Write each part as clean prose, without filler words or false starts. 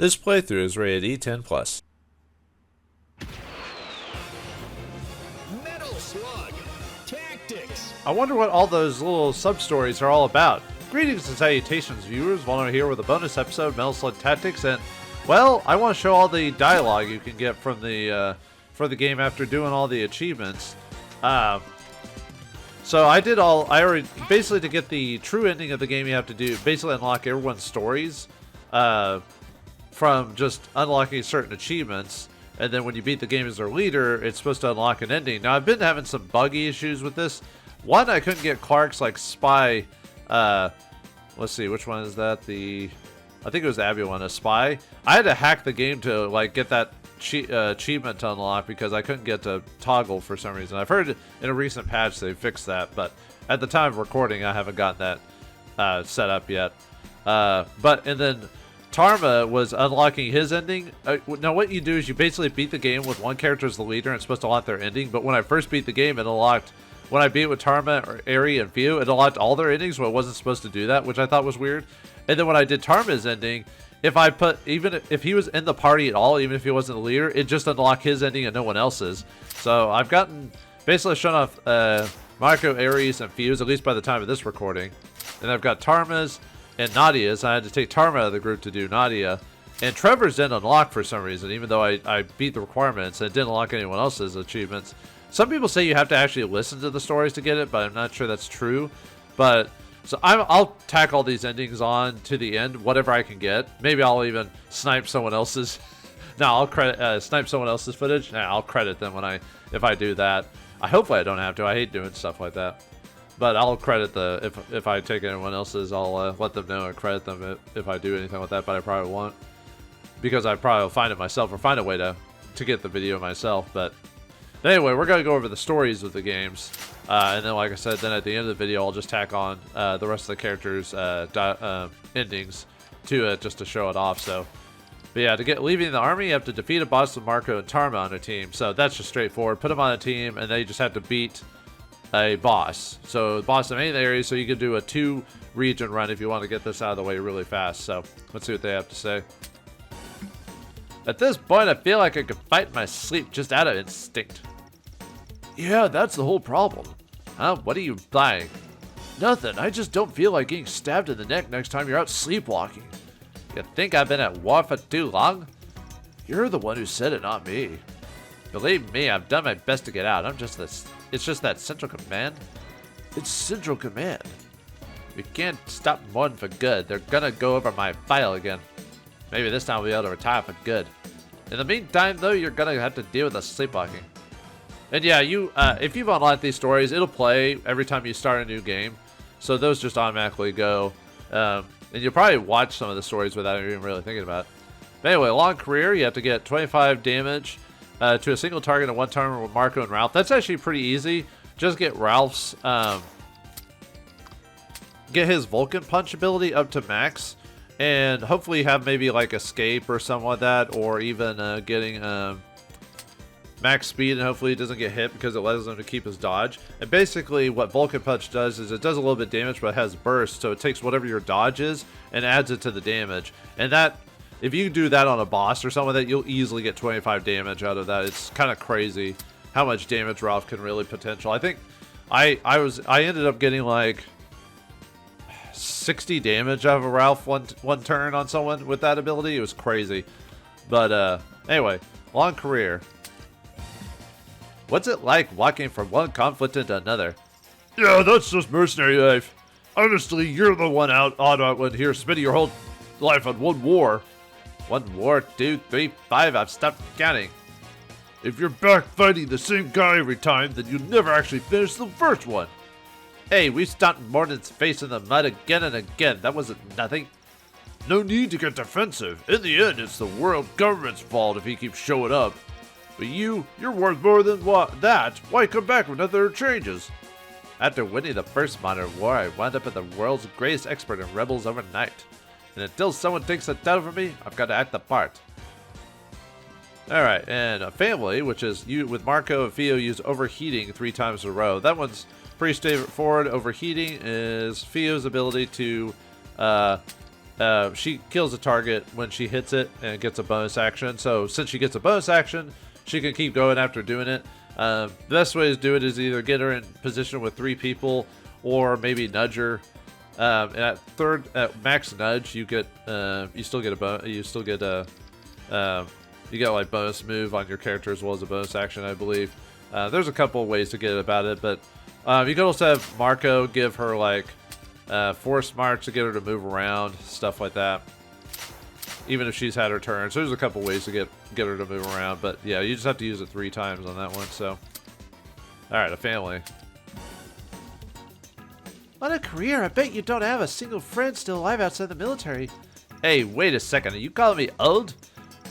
This playthrough is rated E10+. Metal Slug Tactics. I wonder what all those little sub-stories are all about. Greetings and salutations, viewers. Vauldemare here with a bonus episode, Metal Slug Tactics, and, well, I want to show all the dialogue you can get from the, for the game after doing all the achievements. So I already, basically to get the true ending of the game, you have to do, basically unlock everyone's stories, from just unlocking certain achievements, and then when you beat the game as their leader, it's supposed to unlock an ending. Now, I've been having some buggy issues with this. One, I couldn't get Clark's, like, spy, let's see, which one is that? I think it was the Abby one, a spy. I had to hack the game to, like, get that achievement to unlock because I couldn't get to toggle for some reason. I've heard in a recent patch they fixed that, but at the time of recording, I haven't gotten that set up yet. And then Tarma was unlocking his ending. Now, what you do is you basically beat the game with one character as the leader, and it's supposed to unlock their ending. But when I first beat the game, it unlocked, when I beat it with Tarma, or Ari, and Fio, it unlocked all their endings, but it wasn't supposed to do that, which I thought was weird. And then when I did Tarma's ending, if I put, even if he was in the party at all, even if he wasn't the leader, it just unlocked his ending and no one else's. So I've gotten, basically shown off Marco, Aries, and Fio's, at least by the time of this recording. And I've got Tarma's and Nadia's. I had to take Tarma out of the group to do Nadia. And Trevor's didn't unlock for some reason, even though I beat the requirements. And it didn't unlock anyone else's achievements. Some people say you have to actually listen to the stories to get it, but I'm not sure that's true. But so I'll tack all these endings on to the end, whatever I can get. Maybe I'll even snipe someone else's. No, I'll credit snipe someone else's footage. Nah, I'll credit them if I do that. Hopefully I don't have to. I hate doing stuff like that. But I'll credit if I take anyone else's, I'll let them know and credit them if I do anything with that. But I probably won't, because I probably will find it myself or find a way to get the video myself. But anyway, we're gonna go over the stories of the games, and then, like I said, then at the end of the video, I'll just tack on the rest of the characters' endings to it just to show it off. So, but yeah, leaving the army, you have to defeat a boss with Marco and Tarma on a team. So that's just straightforward. Put them on a team, and they just have to beat a boss. So boss in any area, so you can do a 2-region run if you want to get this out of the way really fast. So let's see what they have to say. At this point, I feel like I could fight in my sleep just out of instinct. Yeah, that's the whole problem. Huh? What are you buying? Nothing. I just don't feel like getting stabbed in the neck next time you're out sleepwalking. You think I've been at war for too long? You're the one who said it, not me. Believe me, I've done my best to get out. It's just that Central Command. It's Central Command. We can't stop Morton for good. They're gonna go over my file again. Maybe this time we'll be able to retire for good. In the meantime, though, you're gonna have to deal with the sleepwalking. And yeah, if you've unlocked these stories, it'll play every time you start a new game. So those just automatically go. And you'll probably watch some of the stories without even really thinking about it. But anyway, long career, you have to get 25 damage to a single target in one turn with Marco and Ralph. That's actually pretty easy. Just get Ralph's, get his Vulcan punch ability up to max, and hopefully have maybe like escape or something like that, or even getting max speed, and hopefully he doesn't get hit because it allows him to keep his dodge. And basically what Vulcan punch does is it does a little bit of damage, but it has burst, so it takes whatever your dodge is and adds it to the damage. And that, if you do that on a boss or something like that, you'll easily get 25 damage out of that. It's kind of crazy how much damage Ralph can really potential. I think I ended up getting like 60 damage out of a Ralph one turn on someone with that ability. It was crazy. But anyway, long career. What's it like walking from one conflict into another? Yeah, that's just mercenary life. Honestly, you're the one out here spending your whole life on one war. 1 war, 2, 3, 5, I've stopped counting. If you're back fighting the same guy every time, then you never actually finish the first one. Hey, we stomped Morton's face in the mud again and again. That wasn't nothing. No need to get defensive. In the end, it's the world government's fault if he keeps showing up. But you're worth more than that. Why come back when nothing changes? After winning the first modern war, I wound up as the world's greatest expert in rebels overnight. And until someone takes a doubt over me, I've got to act the part. Alright, and a family, which is you with Marco and Fio, use overheating 3 times in a row. That one's pretty straightforward. Overheating is Fio's ability to she kills a target when she hits it and gets a bonus action. So since she gets a bonus action, she can keep going after doing it. The best way to do it is either get her in position with 3 people or maybe nudge her. And at max nudge, you get you still get like bonus move on your character as well as a bonus action, I believe. There's a couple of ways to get about it, but you can also have Marco give her like force march to get her to move around, stuff like that. Even if she's had her turn, so there's a couple ways to get her to move around, but yeah, you just have to use it 3 times on that one. So, all right, a family. What a career! I bet you don't have a single friend still alive outside the military. Hey, wait a second. Are you calling me old?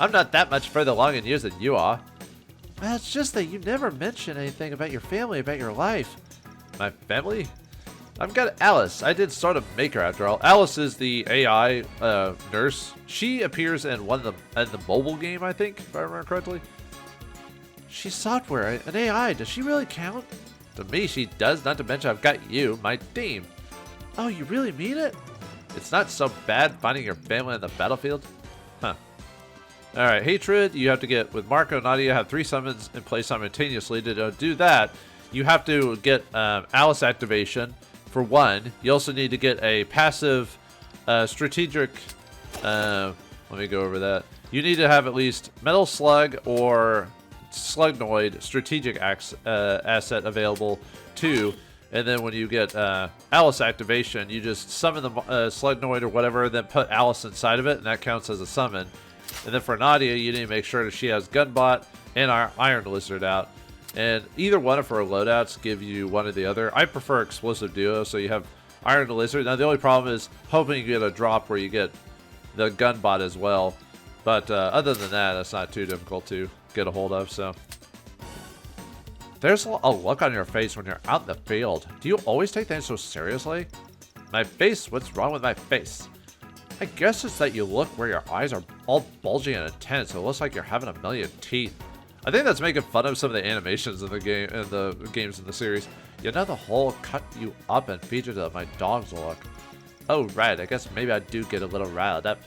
I'm not that much further along in years than you are. Well, it's just that you never mention anything about your family, about your life. My family? I've got Alice. I did sort of make her after all. Alice is the AI nurse. She appears in the mobile game, I think, if I remember correctly. She's software, an AI. Does she really count? To me, she does. Not to mention, I've got you, my team. Oh, you really mean it? It's not so bad finding your family on the battlefield. Huh. All right, hatred. You have to get with Marco and Nadia. Have 3 summons in place simultaneously. To do that, you have to get Alice activation. For 1, you also need to get a passive strategic. Let me go over that. You need to have at least Metal Slug or Slugnoid strategic asset available too. And then when you get Alice activation, you just summon the Slugnoid or whatever, then put Alice inside of it, and that counts as a summon. And then for Nadia, you need to make sure that she has Gunbot and Iron Lizard out. And either one of her loadouts give you one or the other. I prefer Explosive Duo, so you have Iron Lizard. Now, the only problem is hoping you get a drop where you get the Gunbot as well. But other than that, it's not too difficult to get a hold of. So there's a look on your face when you're out in the field. Do you always take things so seriously? My face? What's wrong with my face? I guess it's that you look where your eyes are all bulgy and intense. It looks like you're having a million teeth. I think that's making fun of some of the animations in the game and the games in the series. You know, the whole cut you up and featured of my dog's look. Oh right, I guess maybe I do get a little riled up.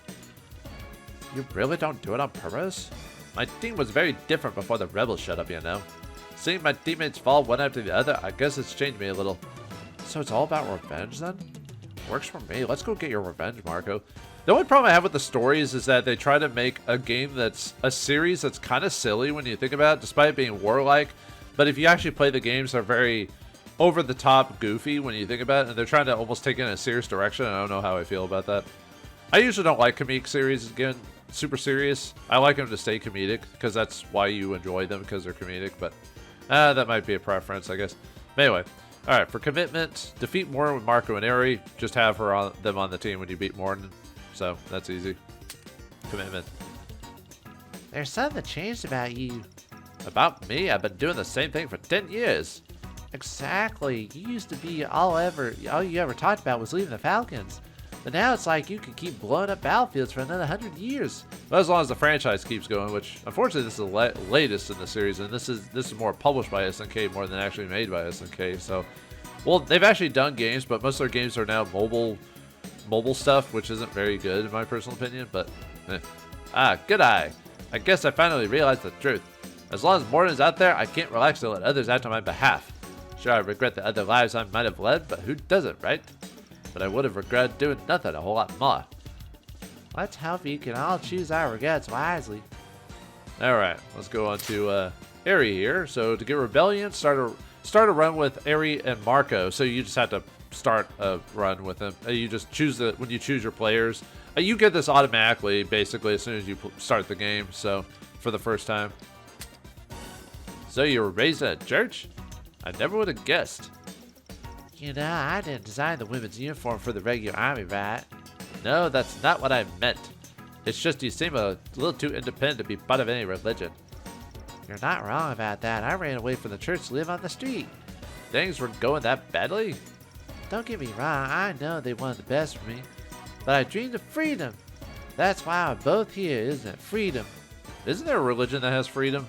You really don't do it on purpose? My team was very different before the rebels showed up, you know. Seeing my teammates fall one after the other, I guess it's changed me a little. So it's all about revenge then? Works for me. Let's go get your revenge, Marco. The only problem I have with the stories is that they try to make a game that's a series that's kind of silly when you think about it, despite it being warlike. But if you actually play the games, they're very over-the-top goofy when you think about it, and they're trying to almost take it in a serious direction. I don't know how I feel about that. I usually don't like comedic series, again, super serious. I like them to stay comedic, because that's why you enjoy them, because they're comedic, but that might be a preference, I guess. But anyway, alright, for commitment, defeat Morin with Marco and Eri. Just have them on the team when you beat Morin. So, that's easy. Commitment. There's something that changed about you. About me? I've been doing the same thing for 10 years. Exactly. You used to be all you ever talked about was leaving the Falcons. But now it's like you could keep blowing up battlefields for another 100 years. Well, as long as the franchise keeps going, which unfortunately this is the latest in the series, and this is more published by SNK more than actually made by SNK. So, well, they've actually done games, but most of their games are now mobile stuff, which isn't very good in my personal opinion, but good eye. I guess I finally realized the truth. As long as Morden's out there, I can't relax to let others act on my behalf. Sure, I regret the other lives I might have led, but who doesn't, right? But I would have regretted doing nothing a whole lot more. Let's hope we can all choose our regrets wisely. Alright, let's go on to Eri here. So to get Rebellion, start a run with Eri and Marco. So you just have to start a run with them. You just choose when you choose your players. You get this automatically, basically, as soon as you start the game. So for the first time. So you were raised in a church? I never would have guessed. You know, I didn't design the women's uniform for the regular army, right? No, that's not what I meant. It's just you seem a little too independent to be part of any religion. You're not wrong about that. I ran away from the church to live on the street. Things were going that badly? Don't get me wrong, I know they wanted the best for me. But I dreamed of freedom. That's why we're both here, isn't it? Freedom. Isn't there a religion that has freedom?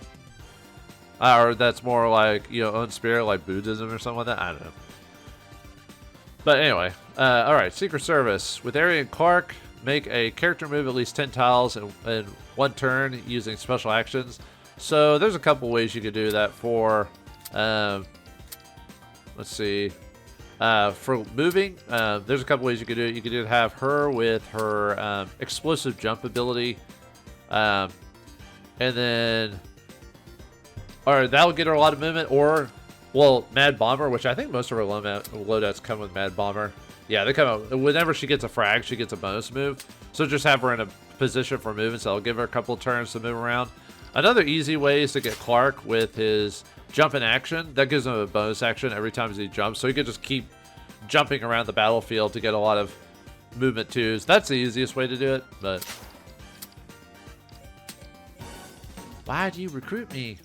Or that's more like, you know, own spirit, like Buddhism or something like that? I don't know. But anyway, alright, Secret Service. With Eri and Clark, make a character move at least 10 tiles in one turn using special actions. So there's a couple ways you could do that for, let's see, for moving, there's a couple ways you could do it. You could either have her with her explosive jump ability, and then, or that'll get her a lot of movement, or, well, Mad Bomber, which I think most of her loadouts come with Mad Bomber. Yeah, they come out, whenever she gets a frag, she gets a bonus move. So just have her in a position for movement, so I'll give her a couple of turns to move around. Another easy way is to get Clark with his jump in action. That gives him a bonus action every time he jumps, so he can just keep jumping around the battlefield to get a lot of movement too. So that's the easiest way to do it, but... Why do you recruit me?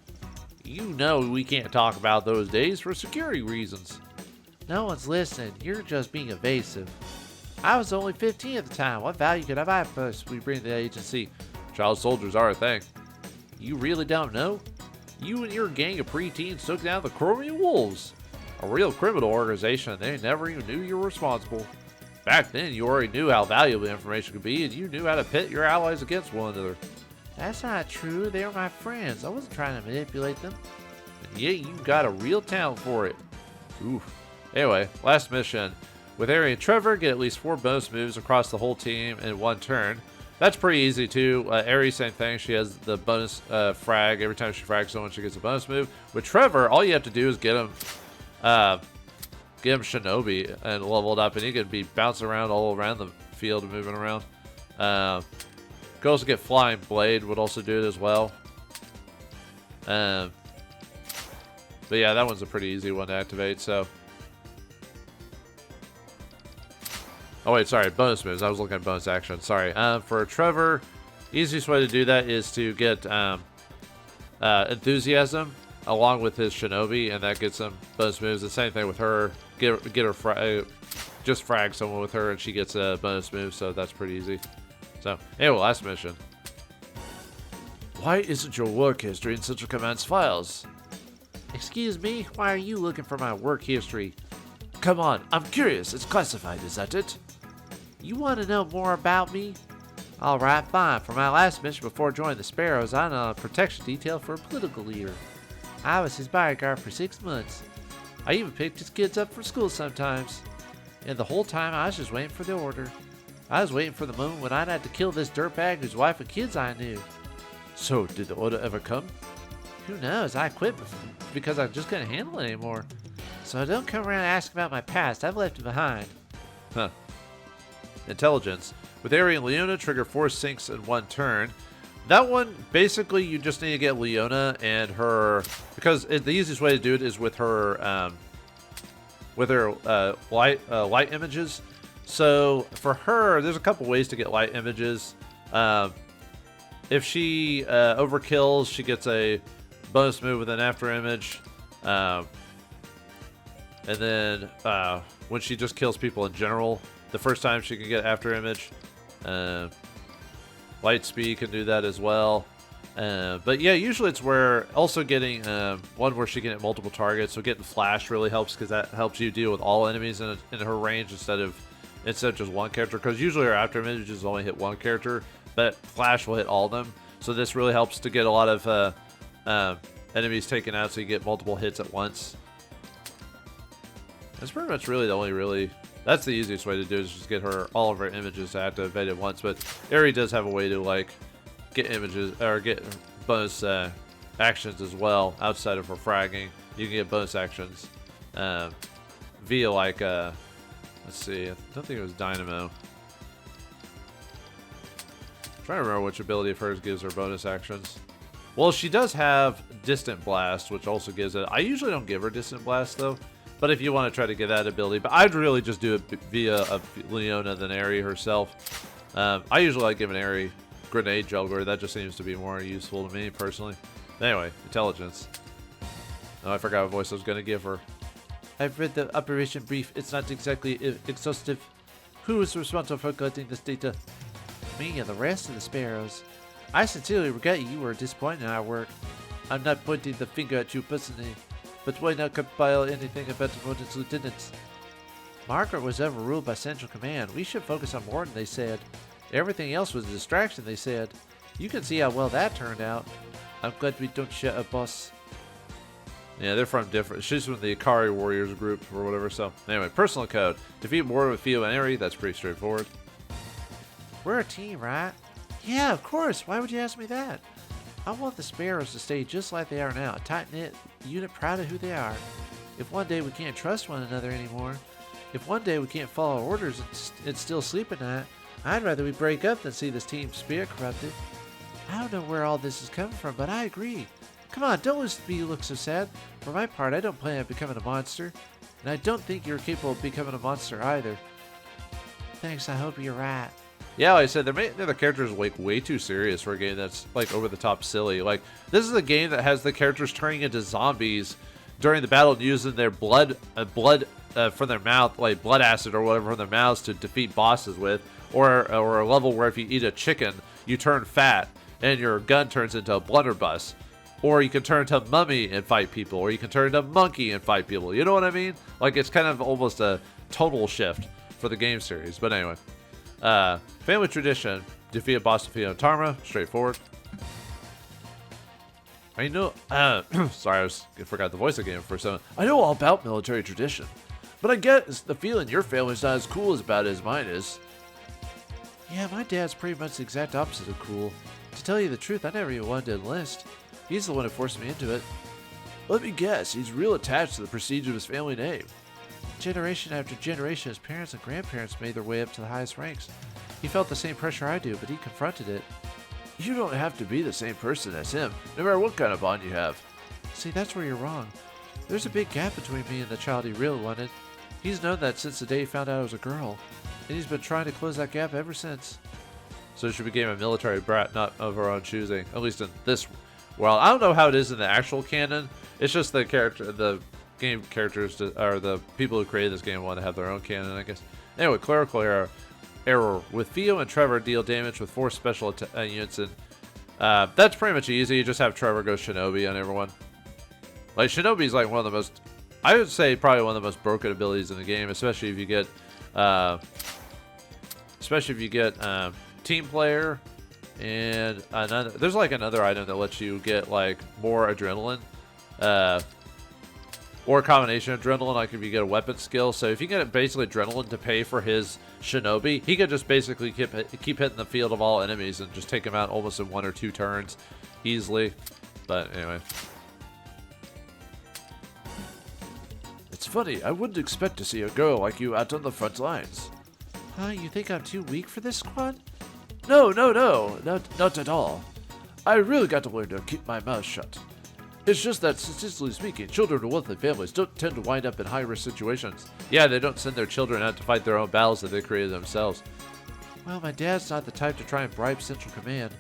You know we can't talk about those days for security reasons. No one's listening. You're just being evasive. I was only 15 at the time. What value could I buy for us we bring to the agency? Child soldiers are a thing. You really don't know? You and your gang of preteens took down the Chromium Wolves, a real criminal organization. They never even knew you were responsible. Back then, you already knew how valuable the information could be, and you knew how to pit your allies against one another. That's not true. They were my friends. I wasn't trying to manipulate them. And yeah, you got a real talent for it. Oof. Anyway, last mission. With Ari and Trevor, get at least 4 bonus moves across the whole team in one turn. That's pretty easy too. Ari, same thing. She has the bonus frag. Every time she frags someone, she gets a bonus move. With Trevor, all you have to do is get him Shinobi and leveled up, and he can be bouncing around all around the field and moving around. Could also get Flying Blade, would also do it as well. But yeah, that one's a pretty easy one to activate, so... Oh wait, sorry, bonus moves. I was looking at bonus action. Sorry. For Trevor, easiest way to do that is to get Enthusiasm along with his Shinobi, and that gets him bonus moves. The same thing with her. Get her just frag someone with her, and she gets a bonus move. So that's pretty easy. So anyway, last mission. Why isn't your work history in Central Command's files? Excuse me. Why are you looking for my work history? Come on, I'm curious. It's classified, is that it? You want to know more about me? Alright, fine. For my last mission before joining the Sparrows, I'm on a protection detail for a political leader. I was his bodyguard for 6 months. I even picked his kids up for school sometimes. And the whole time I was just waiting for the order. I was waiting for the moment when I'd have to kill this dirtbag whose wife and kids I knew. So, did the order ever come? Who knows? I quit because I just couldn't handle it anymore. So don't come around asking about my past. I've left it behind. Huh. Intelligence. With Ari and Leona, trigger 4 sinks in one turn. That one, basically, you just need to get Leona and her... Because the easiest way to do it is with her... light images. So, for her, there's a couple ways to get light images. If she overkills, she gets a bonus move with an after image. And then when she just kills people in general, the first time she can get after image. Light speed can do that as well. But yeah, usually it's where also getting one where she can hit multiple targets. So getting flash really helps because that helps you deal with all enemies in her range instead of just one character. Because usually her after images only hit one character, but flash will hit all of them. So this really helps to get a lot of enemies taken out, so you get multiple hits at once. That's pretty much really the only that's the easiest way to do it, is just get her all of her images activated at once. But Ari does have a way to like get images or get bonus actions as well outside of her fragging. You can get bonus actions via like let's see, I don't think it was Dynamo. I'm trying to remember which ability of hers gives her bonus actions. Well, she does have Distant Blast, which also gives it. I usually don't give her Distant Blast though. But if you want to try to get that ability, but I'd really just do it via Leona than Ari herself. I usually like giving Ari Grenade Juggler. That just seems to be more useful to me personally. Anyway, intelligence. Oh, I forgot what voice I was going to give her. I've read the operation brief. It's not exactly exhaustive. Who is responsible for collecting this data? Me and the rest of the Sparrows. I sincerely regret you were disappointed in our work. I'm not pointing the finger at you personally. But why not compile anything about Vauldemare's lieutenants? Margaret was overruled by Central Command. We should focus on Morton, they said. Everything else was a distraction, they said. You can see how well that turned out. I'm glad we don't share a boss. Yeah, they're from different. She's from the Ikari Warriors group or whatever. So, anyway, personal code. Defeat more with Fio and Eri. That's pretty straightforward. We're a team, right? Yeah, of course. Why would you ask me that? I want the Sparrows to stay just like they are now. A tight-knit unit proud of who they are. If one day we can't trust one another anymore, if one day we can't follow orders and still sleep at night, I'd rather we break up than see this team spirit corrupted. I don't know where all this is coming from, but I agree. Come on, don't look so sad. For my part, I don't plan on becoming a monster. And I don't think you're capable of becoming a monster either. Thanks, I hope you're right. Yeah, like I said, the characters like way too serious for a game that's like over the top silly. Like, this is a game that has the characters turning into zombies during the battle and using their blood from their mouth, like blood acid or whatever from their mouths to defeat bosses with. Or a level where if you eat a chicken, you turn fat and your gun turns into a blunderbuss. Or you can turn into a mummy and fight people. Or you can turn into a monkey and fight people. You know what I mean? Like, it's kind of almost a total shift for the game series. But anyway. Family tradition. Defeat a boss to Fio and Tarma. Straightforward. I know... sorry, I forgot the voice again for a second. I know all about military tradition. But I get the feeling your family's not as cool about it as mine is. Yeah, my dad's pretty much the exact opposite of cool. To tell you the truth, I never even wanted to enlist. He's the one who forced me into it. Let me guess, he's real attached to the prestige of his family name. Generation after generation, his parents and grandparents made their way up to the highest ranks. He felt the same pressure I do, but he confronted it. You don't have to be the same person as him, no matter what kind of bond you have. See, that's where you're wrong. There's a big gap between me and the child he really wanted. He's known that since the day he found out I was a girl, and he's been trying to close that gap ever since. So she became a military brat, not of her own choosing, at least in this world. I don't know how it is in the actual canon. It's just the game characters, or the people who created this game want to have their own canon, I guess. Anyway, clerical error. With Fio and Trevor deal damage with 4 special units, and that's pretty much easy. You just have Trevor go Shinobi on everyone. Like, Shinobi's like one of the most, I would say probably one of the most broken abilities in the game, especially if you get team player and another. There's like another item that lets you get like more adrenaline, or a combination of adrenaline. Like if you get a weapon skill. So if you get basically adrenaline to pay for his Shinobi, he could just basically keep hitting the field of all enemies and just take them out almost in 1 or 2 turns easily. But anyway. It's funny, I wouldn't expect to see a girl like you out on the front lines. Huh, you think I'm too weak for this squad? No, not at all. I really got to learn to keep my mouth shut. It's just that, statistically speaking, children of wealthy families don't tend to wind up in high-risk situations. Yeah, they don't send their children out to fight their own battles that they created themselves. Well, my dad's not the type to try and bribe Central Command.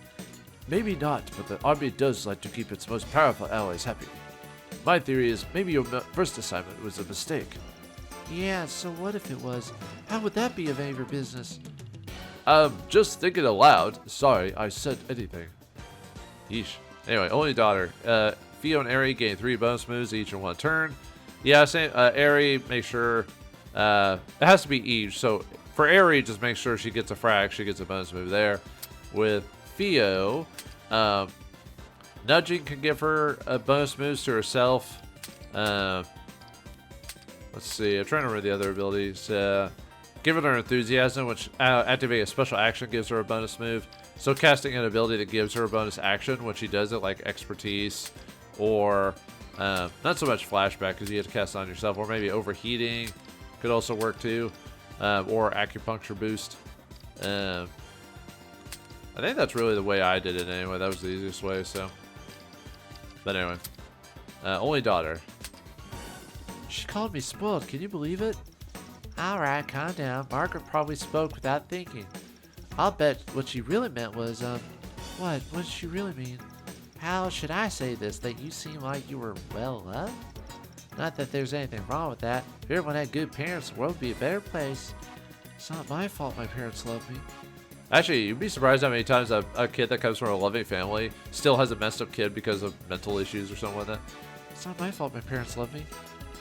Maybe not, but the Army does like to keep its most powerful allies happy. My theory is maybe your first assignment was a mistake. Yeah, so what if it was? How would that be of any of your business? Just thinking aloud. Sorry, I said anything. Yeesh. Anyway, only daughter. Fio and Eri gain 3 bonus moves each in 1 turn. Yeah, same. Eri, make sure. It has to be each. So for Eri, just make sure she gets a frag. She gets a bonus move there. With Fio, nudging can give her a bonus moves to herself. Let's see. I'm trying to remember the other abilities. Giving her enthusiasm, which activating a special action gives her a bonus move. So casting an ability that gives her a bonus action when she does it, like expertise, or not so much flashback because you have to cast it on yourself, or maybe overheating could also work too, or acupuncture boost. I think that's really the way I did it anyway. That was the easiest way. So, but anyway, only daughter. She called me spoiled. Can you believe it? Alright, calm down. Margaret probably spoke without thinking. I'll bet what she really meant was, what? What did she really mean? How should I say this? That you seem like you were well loved? Not that there's anything wrong with that. If everyone had good parents, the world would be a better place. It's not my fault my parents love me. Actually, you'd be surprised how many times a kid that comes from a loving family still has a messed up kid because of mental issues or something like that. It's not my fault my parents love me.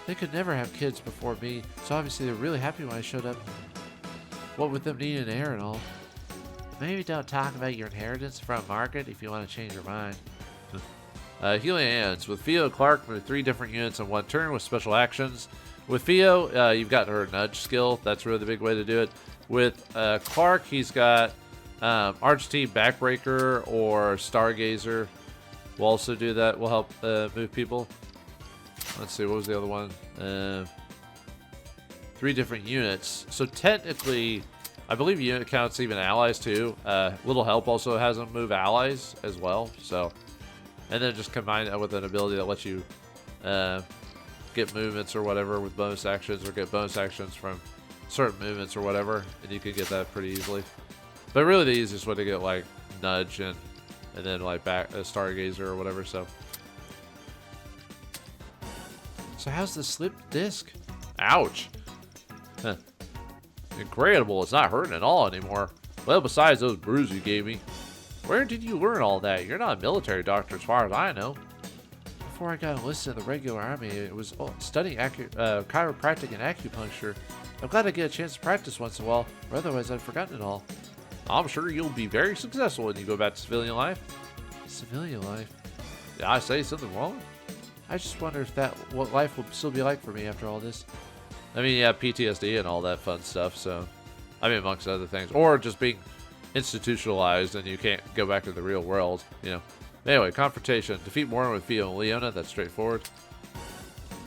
They could never have kids before me, so obviously they were really happy when I showed up. What with them needing an heir and all. Maybe don't talk about your inheritance from Margaret if you want to change your mind. Healing Hands. With Theo and Clark, move 3 different units in 1 turn with special actions. With Theo, you've got her nudge skill. That's really the big way to do it. With Clark, he's got Arch-T Backbreaker or Stargazer. Will also do that. Will help move people. Let's see, what was the other one? 3 different units. So technically, I believe unit counts even allies too. Little Help also has them move allies as well. So, and then just combine that with an ability that lets you get movements or whatever with bonus actions, or get bonus actions from certain movements or whatever, and you can get that pretty easily. But really, the easiest way to get like Nudge and then like back Stargazer or whatever. So how's the slipped disc? Ouch. Huh. Incredible, it's not hurting at all anymore. Well, besides those bruises you gave me. Where did you learn all that? You're not a military doctor as far as I know. Before I got enlisted in the regular army, it was studying chiropractic and acupuncture. I'm glad I get a chance to practice once in a while, or otherwise I'd forgotten it all. I'm sure you'll be very successful when you go back to civilian life. Civilian life? Did I say something wrong? I just wonder if what life will still be like for me after all this. I mean, yeah, PTSD and all that fun stuff, so... I mean, amongst other things. Or just being institutionalized and you can't go back to the real world, you know. Anyway, confrontation. Defeat Morgan with Theo and Leona. That's straightforward.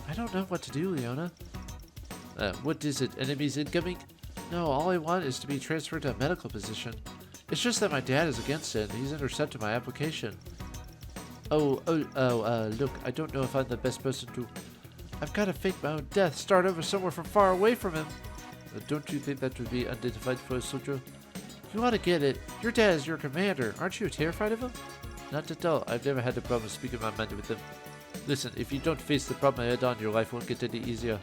I don't know what to do, Leona. What is it? Enemies incoming? No, all I want is to be transferred to a medical position. It's just that my dad is against it and he's intercepted my application. Look, I don't know if I'm the best person to... I've got to fake my own death, start over somewhere from far away from him. Don't you think that would be undignified for a soldier? You ought to get it. Your dad is your commander. Aren't you terrified of him? Not at all. I've never had a problem speaking my mind with him. Listen, if you don't face the problem head on, your life won't get any easier.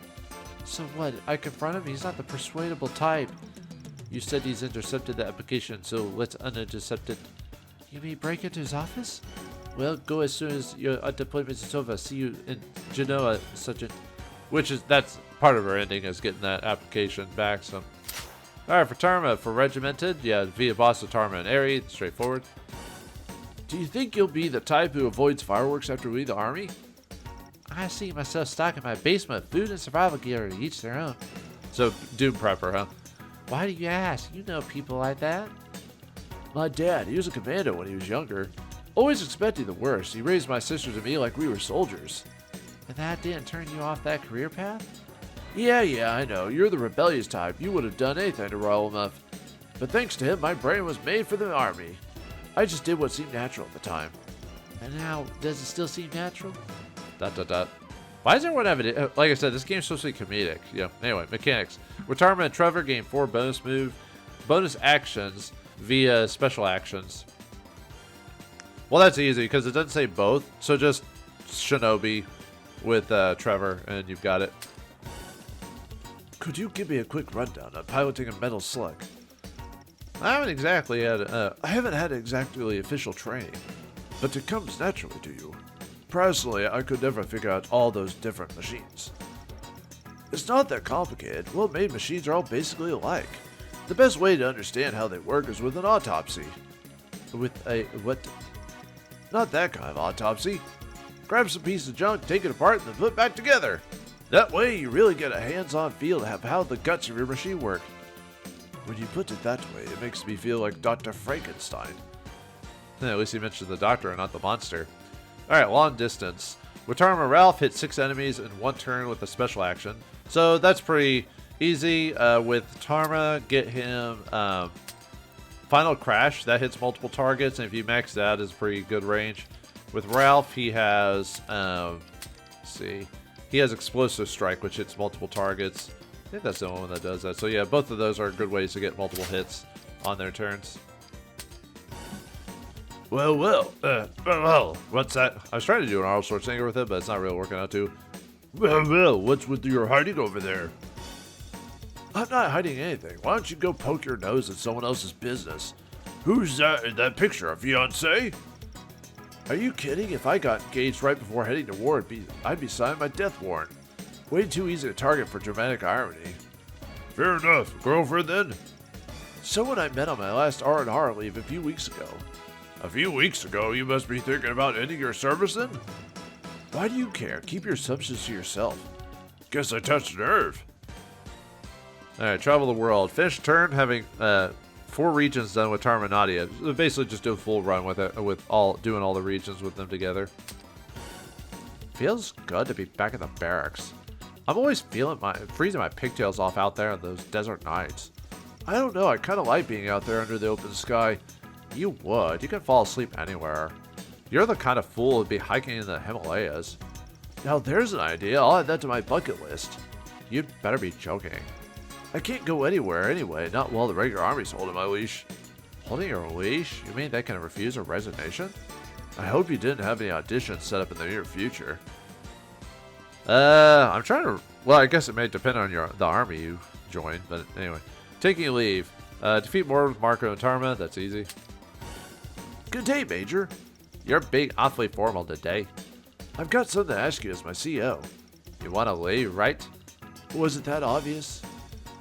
So what? I confront him? He's not the persuadable type. You said he's intercepted the application, so let's unintercept it. You mean break into his office? Well, go as soon as your deployment is over. See you in Genoa, Sergeant. That's part of our ending, is getting that application back, so... Alright, for Tarma, for Regimented, yeah, via boss of Tarma and Aerie, straightforward. Do you think you'll be the type who avoids fireworks after leaving the army? I see myself stocking my basement with food and survival gear, each their own. So, Doom Prepper, huh? Why do you ask? You know people like that. My dad, he was a commando when he was younger. Always expecting the worst. He raised my sisters and me like we were soldiers. And that didn't turn you off that career path? Yeah, I know. You're the rebellious type. You would have done anything to rile him up. But thanks to him, my brain was made for the army. I just did what seemed natural at the time. And now, does it still seem natural? ... Why does everyone have it? Like I said, this game's supposed to be comedic. Yeah. Anyway, mechanics. Retirement and Trevor gain 4 bonus actions via special actions. Well, that's easy because it doesn't say both. So just Shinobi with Trevor, and you've got it. Could you give me a quick rundown on piloting a Metal Slug? I haven't had exactly official training, but it comes naturally to you. Personally, I could never figure out all those different machines. It's not that complicated. Well-made machines are all basically alike. The best way to understand how they work is with an autopsy. With a what? Not that kind of autopsy. Grab some piece of junk, take it apart, and then put it back together. That way, you really get a hands-on feel of how the guts of your machine work. When you put it that way, it makes me feel like Dr. Frankenstein. At least he mentioned the doctor and not the monster. Alright, long distance. With Tarma, Ralph hit 6 enemies in 1 turn with a special action. So that's pretty easy. With Tarma, get him Final Crash. That hits multiple targets, and if you max that, is pretty good range. With Ralph, he has, he has Explosive Strike, which hits multiple targets. I think that's the only one that does that. So yeah, both of those are good ways to get multiple hits on their turns. Well, what's that? I was trying to do an Arnold Schwarzenegger with it, but it's not really working out too. Well, what's with your hiding over there? I'm not hiding anything. Why don't you go poke your nose in someone else's business? Who's that in that picture, a fiancé? Are you kidding? If I got engaged right before heading to war, I'd be signing my death warrant. Way too easy to target for dramatic irony. Fair enough. Girlfriend then? Someone I met on my last R&R leave a few weeks ago. A few weeks ago? You must be thinking about ending your service then? Why do you care? Keep your assumptions to yourself. Guess I touched a nerve. Alright, travel the world. Finish turn having 4 regions done with Tarma and Nadia. Basically just do a full run with it, doing all the regions with them together. Feels good to be back in the barracks. I'm always freezing my pigtails off out there on those desert nights. I don't know, I kind of like being out there under the open sky. You would. You can fall asleep anywhere. You're the kind of fool who'd be hiking in the Himalayas. Now there's an idea. I'll add that to my bucket list. You'd better be joking. I can't go anywhere anyway, not while the regular army's holding my leash. Holding your leash? You mean they can refuse a resignation? I hope you didn't have any auditions set up in the near future. I'm trying to... Well, I guess it may depend on the army you join, but anyway. Taking leave. Defeat more with Marco and Tarma. That's easy. Good day, Major. You're being awfully formal today. I've got something to ask you as my CO. You want to leave, right? Was it that obvious?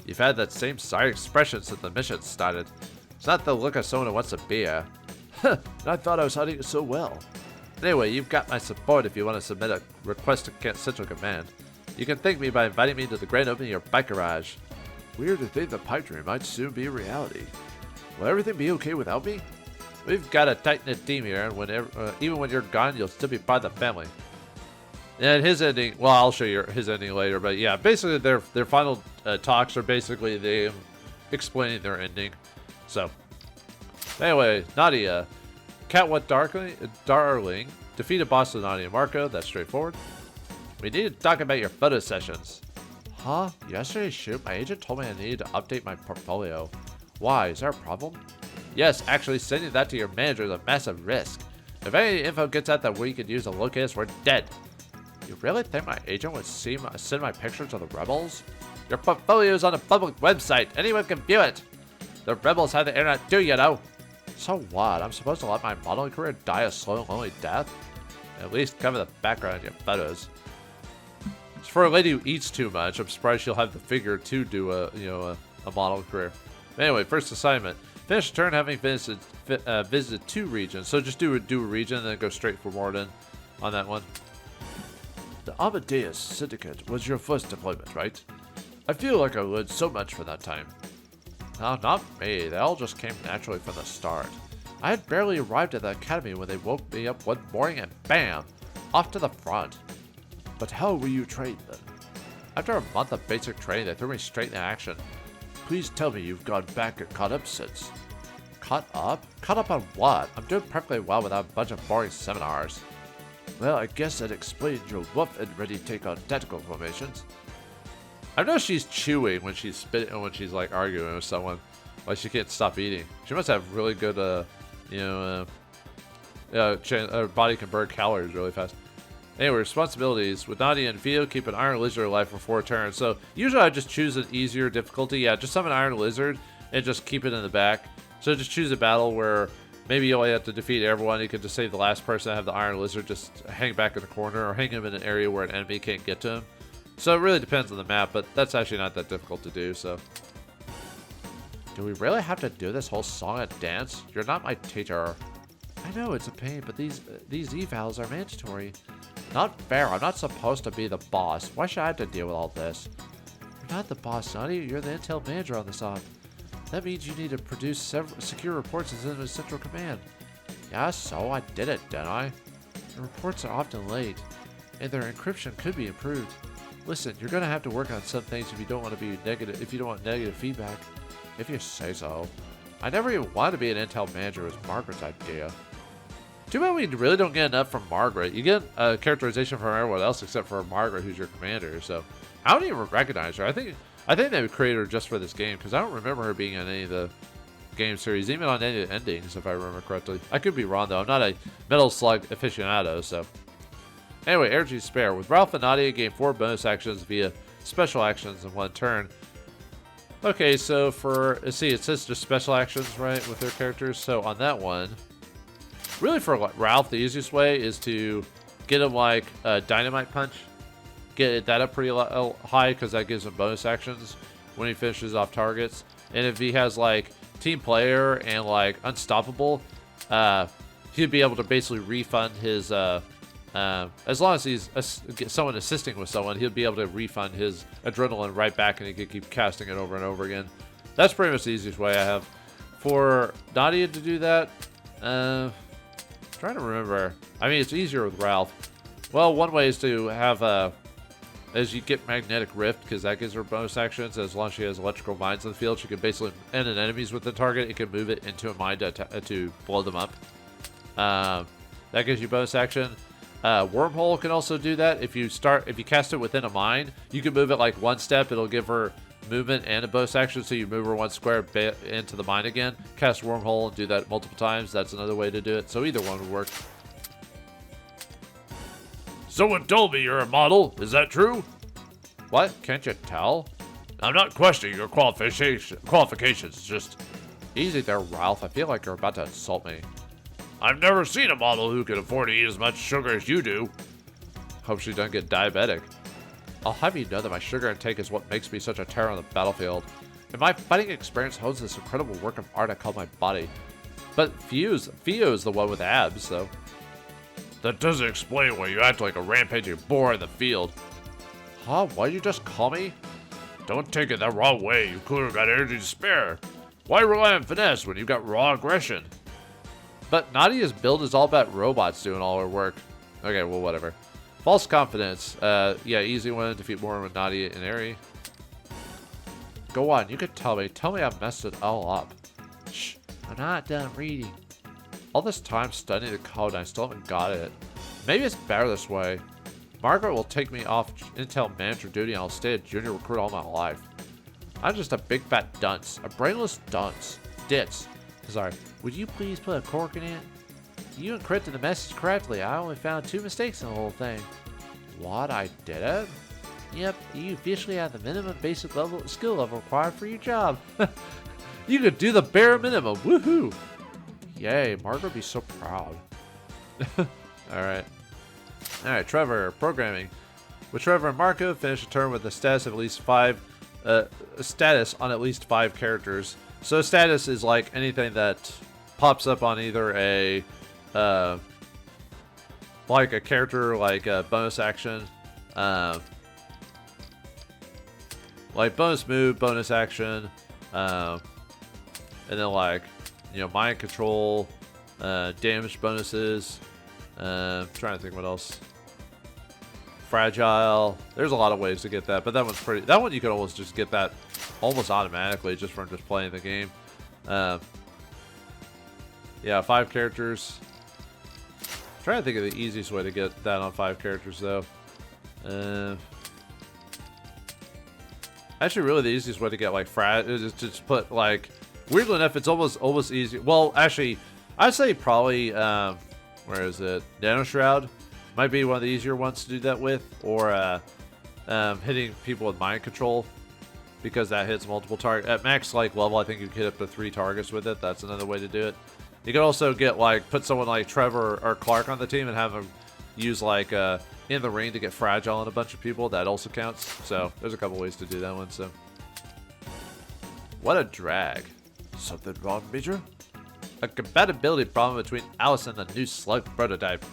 You've had that same sorry expression since the mission started. It's not the look of someone who wants a beer. I thought I was hiding it so well. Anyway, you've got my support if you want to submit a request to Central Command. You can thank me by inviting me to the grand opening of your bike garage. Weird to think the pipe dream might soon be a reality. Will everything be okay without me? We've got a tight-knit team here, and even when you're gone, you'll still be part of the family. And his ending, well, I'll show you his ending later, but yeah, basically their final talks are basically them explaining their ending. So, anyway, Nadia. Catwhat Darling. Defeat a boss with Nadia and Marco. That's straightforward. We need to talk about your photo sessions. Huh? Yesterday's shoot, my agent told me I needed to update my portfolio. Why? Is there a problem? Yes, actually, sending that to your manager is a massive risk. If any info gets out that we could use to locate us, we're dead. You really think my agent would send my picture to the rebels? Your portfolio is on a public website. Anyone can view it. The rebels have the internet too, you know. So what? I'm supposed to let my modeling career die a slow and lonely death? At least cover the background in your photos. As for a lady who eats too much, I'm surprised she'll have the figure to do a model career. Anyway, first assignment. Finish turn having visited 2 regions. So just do a region and then go straight for Morden on that one. The Amadeus Syndicate was your first deployment, right? I feel like I learned so much from that time. No, not me. They all just came naturally from the start. I had barely arrived at the academy when they woke me up one morning and bam! Off to the front. But how were you trained then? After a month of basic training, they threw me straight into action. Please tell me you've gone back and caught up since. Caught up? Caught up on what? I'm doing perfectly well without a bunch of boring seminars. Well, I guess that explains your woof and ready to take on tactical formations. I know she's chewing when she's spitting and when she's like arguing with someone. Like she can't stop eating. She must have really good, her body can burn calories really fast. Anyway, responsibilities. With Nadia and Vio, keep an Iron Lizard alive for 4 turns. So usually I just choose an easier difficulty. Yeah, just summon Iron Lizard and just keep it in the back. So just choose a battle where maybe you only have to defeat everyone. You can just save the last person to have the Iron Lizard just hang back in the corner or hang him in an area where an enemy can't get to him. So it really depends on the map, but that's actually not that difficult to do, so. Do we really have to do this whole song and dance? You're not my teacher. I know it's a pain, but these evals are mandatory. Not fair. I'm not supposed to be the boss. Why should I have to deal with all this? You're not the boss, Nadia. You're the intel manager on this op. That means you need to produce secure reports as in the Central Command. Yeah, so I did it, didn't I? The reports are often late, and their encryption could be improved. Listen, you're gonna have to work on some things if you don't want to be negative. If you don't want negative feedback, if you say so. I never even wanted to be an intel manager. It was Margaret's idea. Too bad we really don't get enough from Margaret. You get a characterization from everyone else except for Margaret, who's your commander. So I don't even recognize her. I think they created her just for this game because I don't remember her being in any of the game series, even on any of the endings, if I remember correctly. I could be wrong though. I'm not a Metal Slug aficionado, so. Anyway, energy spare. With Ralph and Nadia, gain 4 bonus actions via special actions in 1 turn. Okay, so let's see, it says just special actions, right, with their characters. So on that one, really for Ralph, the easiest way is to get him like a dynamite punch. Get that up pretty high because that gives him bonus actions when he finishes off targets. And if he has like team player and like unstoppable, he'd be able to basically refund his as long as he's someone assisting with someone, he'll be able to refund his adrenaline right back, and he could keep casting it over and over again. That's pretty much the easiest way I have for Nadia to do that. Trying to remember. I mean, it's easier with Ralph. Well, one way is to have as you get Magnetic Rift, because that gives her bonus actions. As long as she has electrical mines in the field, she can basically end an enemies with the target. It can move it into a mine to blow them up. That gives you bonus action. Wormhole can also do that. If you cast it within a mine, you can move it like one step. It'll give her movement and a bonus action, so you move her one square into the mine again. Cast Wormhole and do that multiple times. That's another way to do it. So either one would work. Someone told me you're a model. Is that true? What? Can't you tell? I'm not questioning your qualifications. Just easy there, Ralph. I feel like you're about to insult me. I've never seen a model who can afford to eat as much sugar as you do. Hope she doesn't get diabetic. I'll have you know that my sugar intake is what makes me such a terror on the battlefield. And my fighting experience holds this incredible work of art I call my body. But Fio's the one with abs, so. That doesn't explain why you act like a rampaging boar in the field. Huh? Why'd you just call me? Don't take it the wrong way. You clearly got energy to spare. Why rely on finesse when you've got raw aggression? But Nadia's build is all about robots doing all her work. Okay, well, whatever. False confidence. Yeah, easy one. Defeat more with Nadia and Eri. Go on, you can tell me. Tell me I've messed it all up. Shh, I'm not done reading. All this time studying the code, I still haven't got it. Maybe it's better this way. Margaret will take me off Intel manager duty, and I'll stay a junior recruit all my life. I'm just a big fat dunce. A brainless dunce. Ditz. Sorry. Would you please put a cork in it? You encrypted the message correctly. I only found 2 mistakes in the whole thing. What? I did it? Yep, you officially have the minimum basic skill level required for your job. You could do the bare minimum. Woohoo! Yay, Margaret would be so proud. Alright. Alright, Trevor, programming. With Trevor and Marco, finish a turn with a status of at least 5 status on at least 5 characters. So status is like anything that pops up on either a like a character, like a bonus action, like bonus move, bonus action, and then like, you know, mind control, damage bonuses. Trying to think what else. Fragile. There's a lot of ways to get that, but that one's pretty. That one you can almost just get that almost automatically just from just playing the game. Yeah, 5 characters. I'm trying to think of the easiest way to get that on 5 characters though. Actually, really the easiest way to get like is to just put like. Weirdly enough, it's almost easy. Well, actually, I'd say probably where is it? Nano Shroud might be one of the easier ones to do that with, or hitting people with mind control, because that hits multiple targets. At max like level, I think you can hit up to 3 targets with it. That's another way to do it. You can also get like put someone like Trevor or Clark on the team and have them use like in the ring to get fragile on a bunch of people. That also counts. So there's a couple ways to do that one. So what a drag. Something wrong, Major? A compatibility problem between Alice and the new Slug prototype.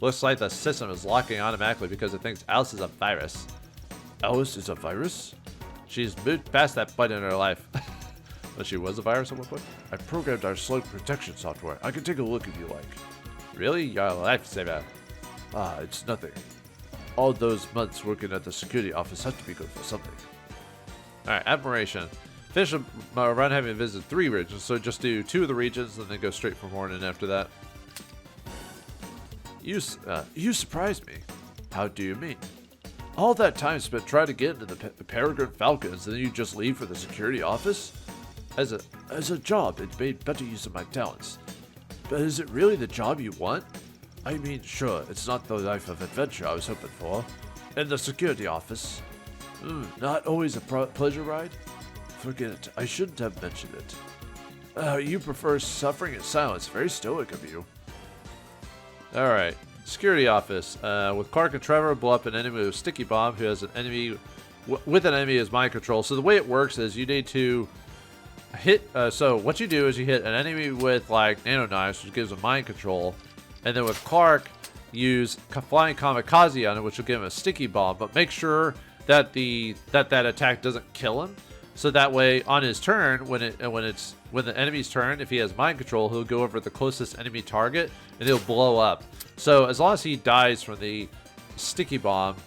Looks like the system is locking automatically because it thinks Alice is a virus. Alice is a virus? She's moved past that point in her life. But she was a virus at one point? I programmed our slug protection software. I can take a look if you like. Really? You're a lifesaver. Ah, it's nothing. All those months working at the security office have to be good for something. Alright, admiration. Finish a run having visited 3 regions, so just do 2 of the regions and then go straight for morning after that. You surprised me. How do you mean? All that time spent trying to get into the Peregrine Falcons, and then you just leave for the security office? As a job, it made better use of my talents. But is it really the job you want? I mean, sure, it's not the life of adventure I was hoping for. And the security office? Not always a pleasure ride? Forget it. I shouldn't have mentioned it. You prefer suffering in silence. Very stoic of you. Alright. Security office. With Clark and Trevor, blow up an enemy with a sticky bomb who has an enemy with an enemy as mind control. So the way it works is you need to hit. So what you do is you hit an enemy with like nano knives, which gives him mind control, and then with Clark, use flying kamikaze on it, which will give him a sticky bomb. But make sure that that attack doesn't kill him. So that way, on his turn, when the enemy's turn, if he has mind control, he'll go over the closest enemy target and he'll blow up. So as long as he dies from the sticky bomb,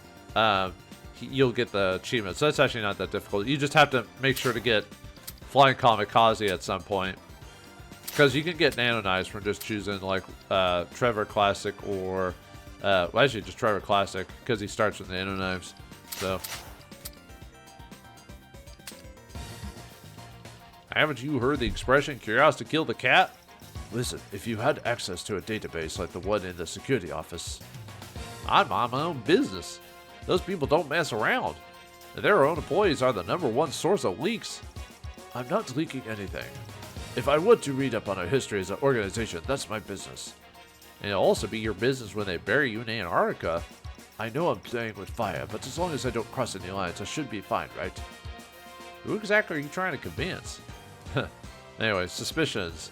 you'll get the achievement. So that's actually not that difficult. You just have to make sure to get flying kamikaze at some point, because you can get nano knives from just choosing like Trevor Classic or well, actually just Trevor Classic, because he starts with nano knives. So. Haven't you heard the expression, curiosity killed the cat? Listen, if you had access to a database like the one in the security office... I'd mind my own business. Those people don't mess around. Their own employees are the #1 source of leaks. I'm not leaking anything. If I want to read up on our history as an organization, that's my business. And it'll also be your business when they bury you in Antarctica. I know I'm playing with fire, but as long as I don't cross any lines, I should be fine, right? Who exactly are you trying to convince? Anyway, suspicions.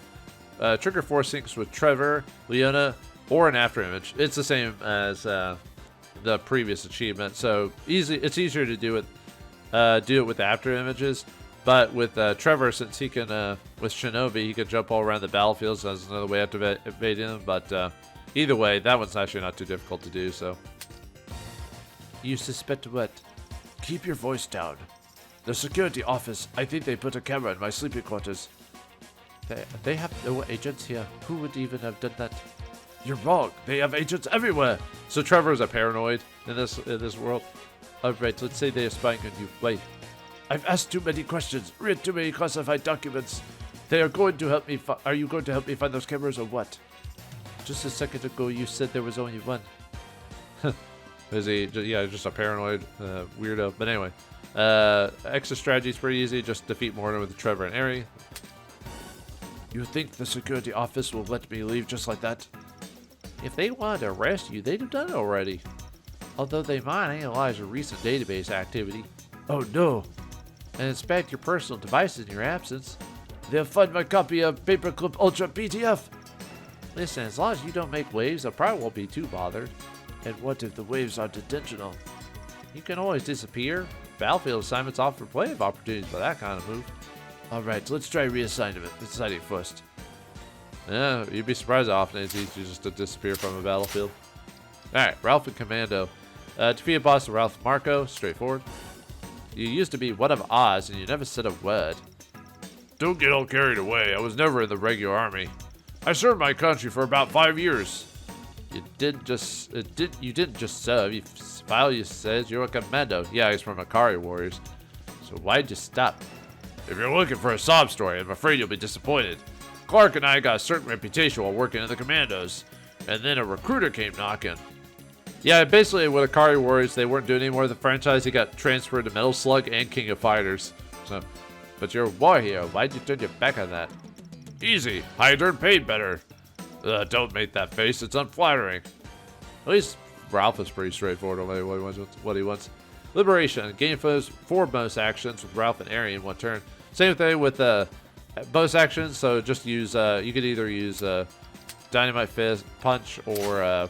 Trigger 4 syncs with Trevor, Leona, or an afterimage. It's the same as the previous achievement, so it's easier to do it with the afterimages. But with Trevor, since he can, with Shinobi, he can jump all around the battlefield, so that's another way to evade him. But either way, that one's actually not too difficult to do. So, you suspect what? Keep your voice down. The security office, I think they put a camera in my sleeping quarters. They have no agents here. Who would even have done that? You're wrong. They have agents everywhere. So Trevor is a paranoid in this world. Alright, let's say they are spying on you. Wait. I've asked too many questions, read too many classified documents. They are going to help me. Are you going to help me find those cameras or what? Just a second ago, you said there was only one. Is he? Yeah, just a paranoid weirdo. But anyway. Extra strategy is pretty easy. Just defeat Morton with Trevor and Ari. You think the security office will let me leave just like that? If they wanted to arrest you, they'd have done it already. Although they might analyze your recent database activity. Oh no. And inspect your personal devices in your absence. They'll find my copy of Paperclip Ultra PDF. Listen, as long as you don't make waves, I probably won't be too bothered. And what if the waves aren't intentional? You can always disappear. Battlefield assignments offer plenty of opportunities for that kind of move. Alright, let's try reassigning first. Yeah, you'd be surprised how often it's easy just to disappear from a battlefield. Alright, Ralph and Commando. Defeat a boss of Ralph Marco, straightforward. You used to be one of Oz and you never said a word. Don't get all carried away, I was never in the regular army. I served my country for about 5 years. You didn't just serve, you says you're a commando. Yeah, he's from Akari Warriors. So why'd you stop? If you're looking for a sob story, I'm afraid you'll be disappointed. Clark and I got a certain reputation while working in the commandos, and then a recruiter came knocking. Yeah, basically with Akari Warriors, they weren't doing any more of the franchise. He got transferred to Metal Slug and King of Fighters. So, but you're a war hero. Why'd you turn your back on that? Easy. Hired and paid better. Don't make that face. It's unflattering. At least Ralph is pretty straightforward on what he wants. Liberation. Gain 4 bonus actions with Ralph and Ari in one turn. Same thing with bonus actions. So just use. You could either use Dynamite Fist, Punch, or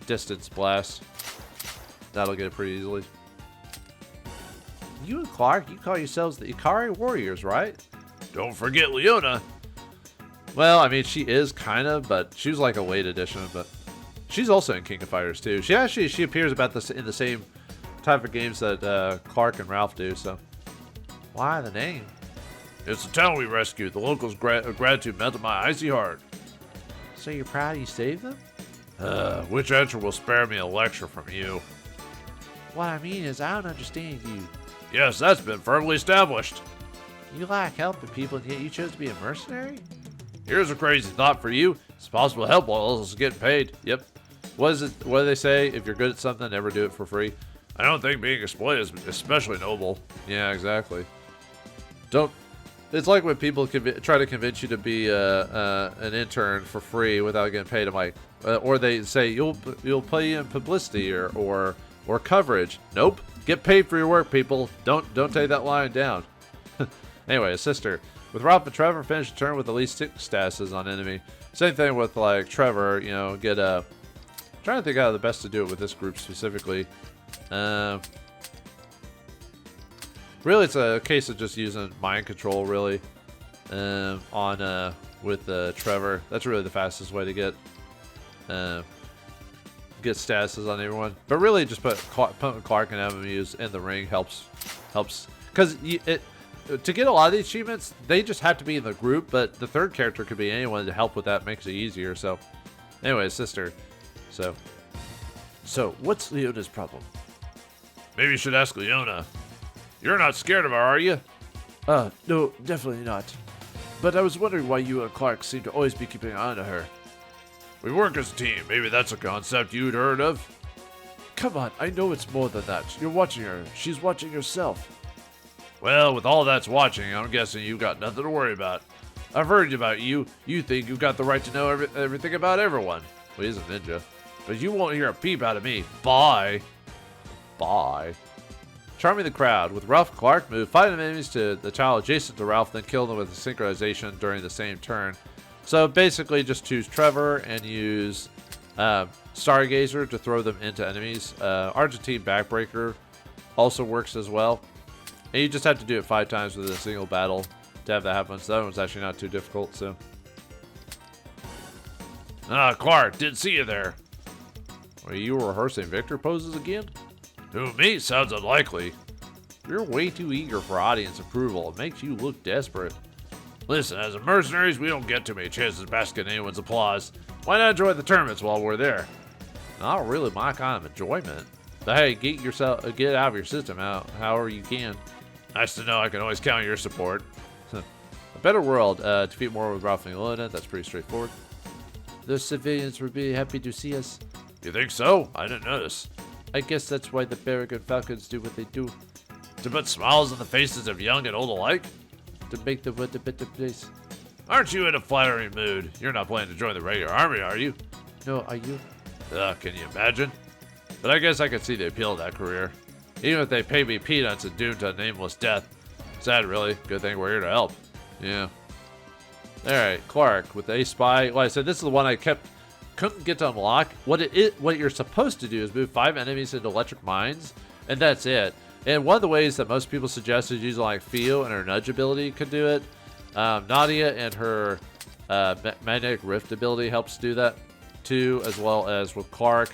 Distance Blast. That'll get it pretty easily. You and Clark, you call yourselves the Ikari Warriors, right? Don't forget Leona. Well, I mean, she is kind of, but she was like a late addition. But she's also in King of Fighters too. She appears about this in the same type of games that Clark and Ralph do. So why the name? It's the town we rescued. The locals' gratitude melted my icy heart. So you're proud you saved them? Which answer will spare me a lecture from you? What I mean is, I don't understand you. Yes, that's been firmly established. You like helping people, and yet you chose to be a mercenary? Here's a crazy thought for you. It's possible to help while also getting paid. Yep. What do they say? If you're good at something, never do it for free. I don't think being exploited is especially noble. Yeah, exactly. It's like when people try to convince you to be an intern for free without getting paid. I'm like, or they say you'll pay in publicity or coverage. Nope. Get paid for your work, people. Don't take that line down. Anyway, a sister. With Ralph and Trevor, finish the turn with at least 6 statuses on enemy. Same thing with like Trevor, you know, get a... trying to think how the best to do it with this group specifically. Really, it's a case of just using mind control, really, with Trevor. That's really the fastest way to get statuses on everyone. But really, just putting Clark and have him use in the ring helps. Because to get a lot of these achievements, they just have to be in the group, but the third character could be anyone to help with that. Makes it easier. So, anyway, sister. So, what's Leona's problem? Maybe you should ask Leona. You're not scared of her, are you? No, definitely not. But I was wondering why you and Clark seem to always be keeping an eye on her. We work as a team. Maybe that's a concept you'd heard of. Come on, I know it's more than that. You're watching her. She's watching herself. Well, with all that's watching, I'm guessing you've got nothing to worry about. I've heard about you. You think you've got the right to know everything about everyone. Well, he's a ninja. But you won't hear a peep out of me. Bye. Charming the crowd. With Ralph and Clark, move 5 enemies to the tile adjacent to Ralph, then kill them with a synchronization during the same turn. So basically just choose Trevor and use Stargazer to throw them into enemies. Argentine Backbreaker also works as well. And you just have to do it 5 times within a single battle to have that happen. So that one's actually not too difficult. So. Clark, didn't see you there. Are you rehearsing Victor poses again? Who, me? Sounds unlikely. You're way too eager for audience approval. It makes you look desperate. Listen, as a mercenaries, we don't get too many chances of basking in anyone's applause. Why not enjoy the tournaments while we're there? Not really my kind of enjoyment. But hey, get it out of your system however you can. Nice to know I can always count on your support. A better world. Defeat more with Ralph and Luna. That's pretty straightforward. The civilians would be happy to see us. You think so? I didn't notice. I guess that's why the Peregrine Falcons do what they do. To put smiles on the faces of young and old alike? To make the world a better place. Aren't you in a flattering mood? You're not planning to join the regular army, are you? No, are you? Can you imagine? But I guess I could see the appeal of that career. Even if they pay me peanuts and doomed to a nameless death. Sad, really. Good thing we're here to help. Yeah. Alright, Clark with a spy. Like I said, this is the one I couldn't get to unlock. What you're supposed to do is move 5 enemies into electric mines, and that's it. And one of the ways that most people suggest is using like Feel and her nudge ability could do it. Nadia and her magnetic rift ability helps do that too, as well as with Clark.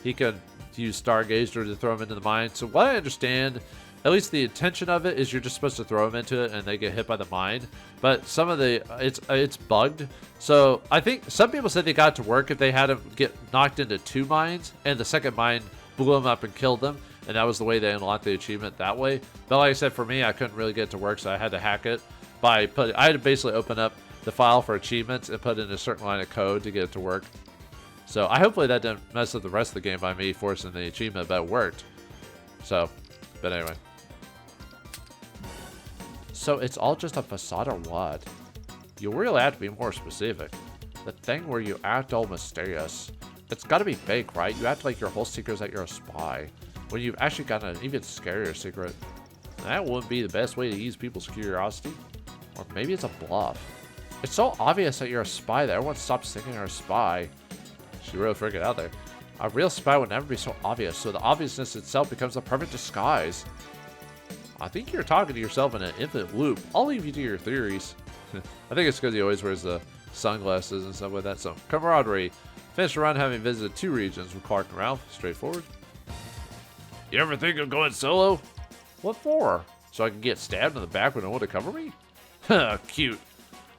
He can use Stargazer to throw him into the mine. So what I understand, at least the intention of it, is you're just supposed to throw them into it and they get hit by the mine. But some of it's bugged. So I think some people said they got to work if they had him get knocked into 2 mines and the second mine blew him up and killed them. And that was the way they unlocked the achievement that way. But like I said, for me, I couldn't really get it to work, so I had to hack it I had to basically open up the file for achievements and put in a certain line of code to get it to work. So hopefully that didn't mess up the rest of the game by me forcing the achievement, but it worked. So, but anyway. So it's all just a facade or what? You really have to be more specific. The thing where you act all mysterious. It's gotta be fake, right? You act like your whole secret is that you're a spy, when you've actually got an even scarier secret. That wouldn't be the best way to ease people's curiosity. Or maybe it's a bluff. It's so obvious that you're a spy that everyone stops thinking you're a spy. She really figured it out there. A real spy would never be so obvious, so the obviousness itself becomes a perfect disguise. I think you're talking to yourself in an infinite loop. I'll leave you to your theories. I think it's because he always wears the sunglasses and stuff like that. So, camaraderie. Finish the run having visited 2 regions with Clark and Ralph. Straightforward. You ever think of going solo? What for? So I can get stabbed in the back when no one to cover me? Cute.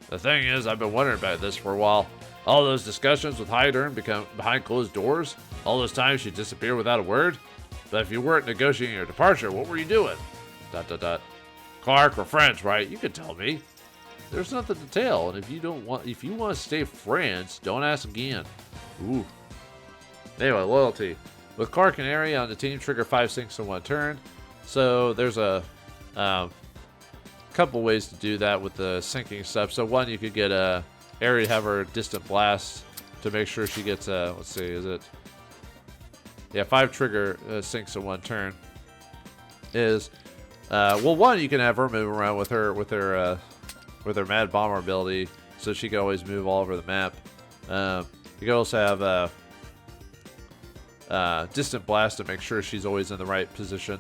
The thing is, I've been wondering about this for a while. All those discussions with Hyde become behind closed doors. All those times she'd disappear without a word. But if you weren't negotiating your departure, what were you doing? ... Clark, we're friends, right? You can tell me. There's nothing to tell, and if you want to stay friends, don't ask again. Ooh. Anyway, loyalty. With Clark and Ari on the team, trigger 5 syncs in 1 turn. So there's a couple ways to do that with the syncing stuff. So one, you could get Ari to have her distant blast to make sure she gets let's see, is it? Yeah, 5 trigger syncs in 1 turn. Is well, one, you can have her move around with her with her Mad Bomber ability, so she can always move all over the map. You can also have Distant Blast to make sure she's always in the right position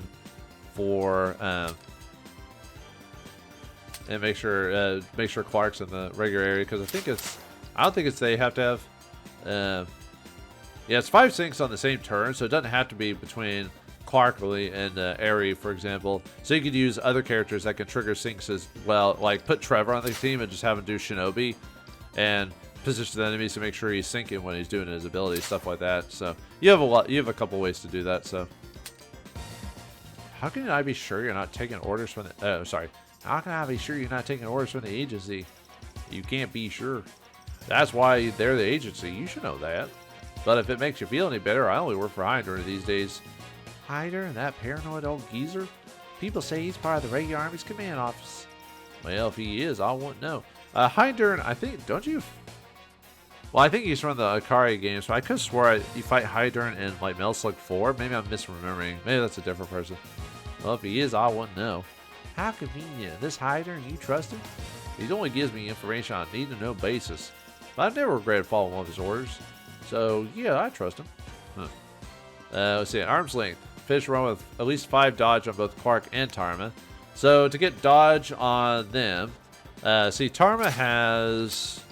for, and make sure Clark's in the regular area, because I don't think it's they have to have. Yeah, it's 5 syncs on the same turn, so it doesn't have to be between Clark really and Aerie, for example. So you could use other characters that can trigger syncs as well, like put Trevor on the team and just have him do Shinobi, and position the enemies to make sure he's syncing when he's doing his ability, stuff like that. So you have a couple ways to do that. So how can I be sure you're not taking orders from the? How can I be sure you're not taking orders from the agency? You can't be sure. That's why they're the agency. You should know that. But if it makes you feel any better, I only work for Hyder these days. Hyder, that paranoid old geezer? People say he's part of the regular Army's command office. Well, if he is, I wouldn't know. Hyder, I think, don't you? Well, I think he's from the Akari games, so I could have swore you fight Hyder in like Metal Slug 4. Maybe I'm misremembering. Maybe that's a different person. Well, if he is, I wouldn't know. How convenient. This Hyder, you trust him? He only gives me information on a need-to-know basis. But I've never regretted following one of his orders. So, yeah, I trust him. Let's see. Arm's length. Finish run with at least 5 dodge on both Clark and Tarma. So, to get dodge on them, see, Tarma has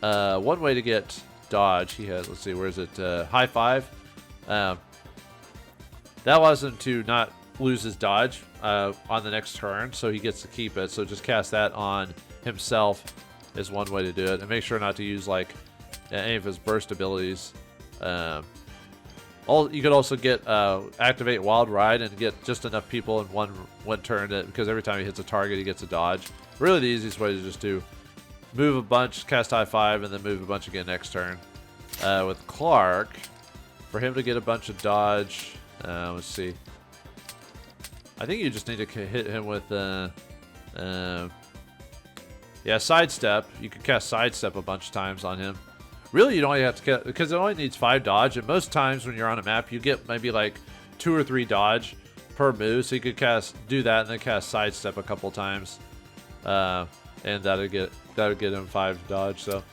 one way to get dodge. He has, let's see, where is it? High 5. That allows him to not lose his dodge on the next turn, so he gets to keep it. So just cast that on himself is one way to do it, and make sure not to use like any of his burst abilities. You could also get activate Wild Ride and get just enough people in one turn because every time he hits a target, he gets a dodge. Really, the easiest way is just to move a bunch, cast high 5, and then move a bunch again next turn. With Clark, for him to get a bunch of dodge, let's see. I think you just need to hit him with, Sidestep. You can cast Sidestep a bunch of times on him. Really, you don't have to, because it only needs 5 dodge, and most times when you're on a map, you get maybe like 2 or 3 dodge per move, so you could do that and then cast Sidestep a couple times, and that'll get him 5 dodge. So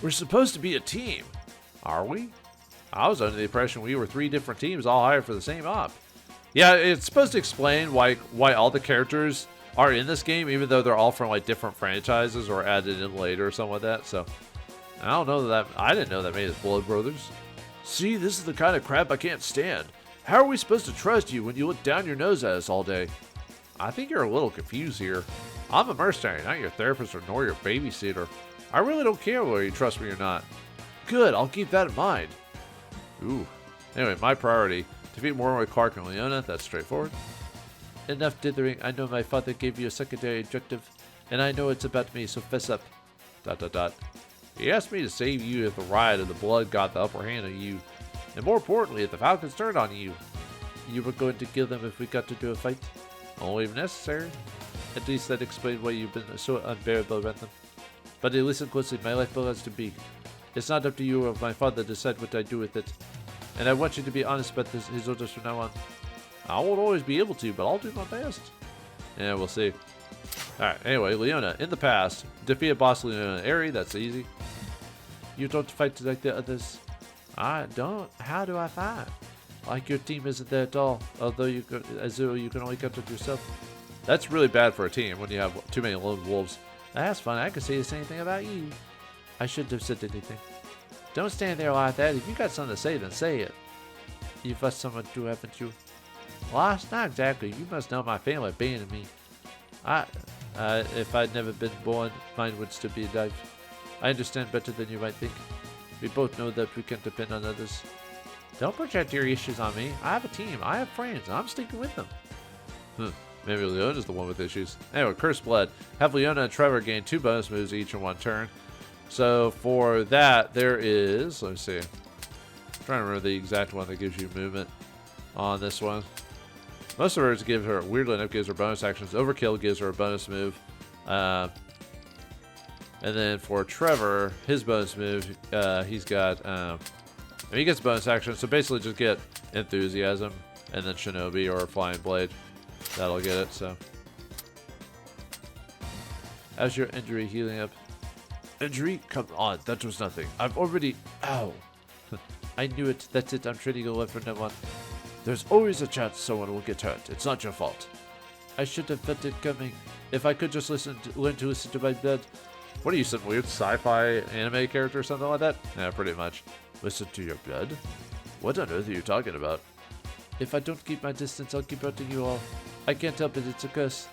we're supposed to be a team, are we? I was under the impression we were 3 different teams all hired for the same op. Yeah, it's supposed to explain why all the characters are in this game, even though they're all from like different franchises or added in later or something like that. So I don't know that I didn't know that made us Blood Brothers. See, this is the kind of crap I can't stand. How are we supposed to trust you when you look down your nose at us all day? I think you're a little confused here. I'm a mercenary, not your therapist or nor your babysitter. I really don't care whether you trust me or not. Good, I'll keep that in mind. Ooh. Anyway, my priority. Defeat Mormon with Clark and Leona. That's straightforward. Enough dithering. I know my father gave you a secondary objective, and I know it's about me, so fess up. ... He asked me to save you if the riot of the blood got the upper hand of you. And more importantly, if the Falcons turned on you. You were going to kill them if we got to do a fight. Only if necessary. At least that explained why you've been so unbearable about them. But listen closely, my life belongs to me. It's not up to you or my father to decide what I do with it. And I want you to be honest about his orders from now on. I won't always be able to, but I'll do my best. Yeah, we'll see. Alright, anyway, Leona. In the past, defeat boss Leona Aerie, that's easy. You don't fight like the others. I don't. How do I fight? Like your team isn't there at all, although you can only count it yourself. That's really bad for a team when you have too many lone wolves. That's fine, I can say the same thing about you. I shouldn't have said anything. Don't stand there like that. If you got something to say, then say it. You've got someone too, haven't you? Well, not exactly. You must know my family abandoned me. If I'd never been born, mine would still be alive. I understand better than you might think. We both know that we can't depend on others. Don't project your issues on me. I have a team. I have friends. I'm sticking with them. Maybe Leona's the one with issues. Anyway, Cursed Blood. Have Leona and Trevor gain 2 bonus moves each in 1 turn. So for that, there is, let me see. I'm trying to remember the exact one that gives you movement on this one. Most of hers give her, weirdly enough, gives her bonus actions. Overkill gives her a bonus move. And then for Trevor, his bonus move, he's got, he gets bonus action. So basically just get Enthusiasm and then Shinobi or Flying Blade. That'll get it, so. How's your injury healing up? Injury? Come on, that was nothing. I've already... Ow. I knew it. That's it. I'm treating you from now on. There's always a chance someone will get hurt. It's not your fault. I should have felt it coming. If I could just learn to listen to my blood. What are you, some weird sci-fi anime character or something like that? Yeah, pretty much. Listen to your blood? What on earth are you talking about? If I don't keep my distance, I'll keep hurting you all. I can't help it. It's a curse.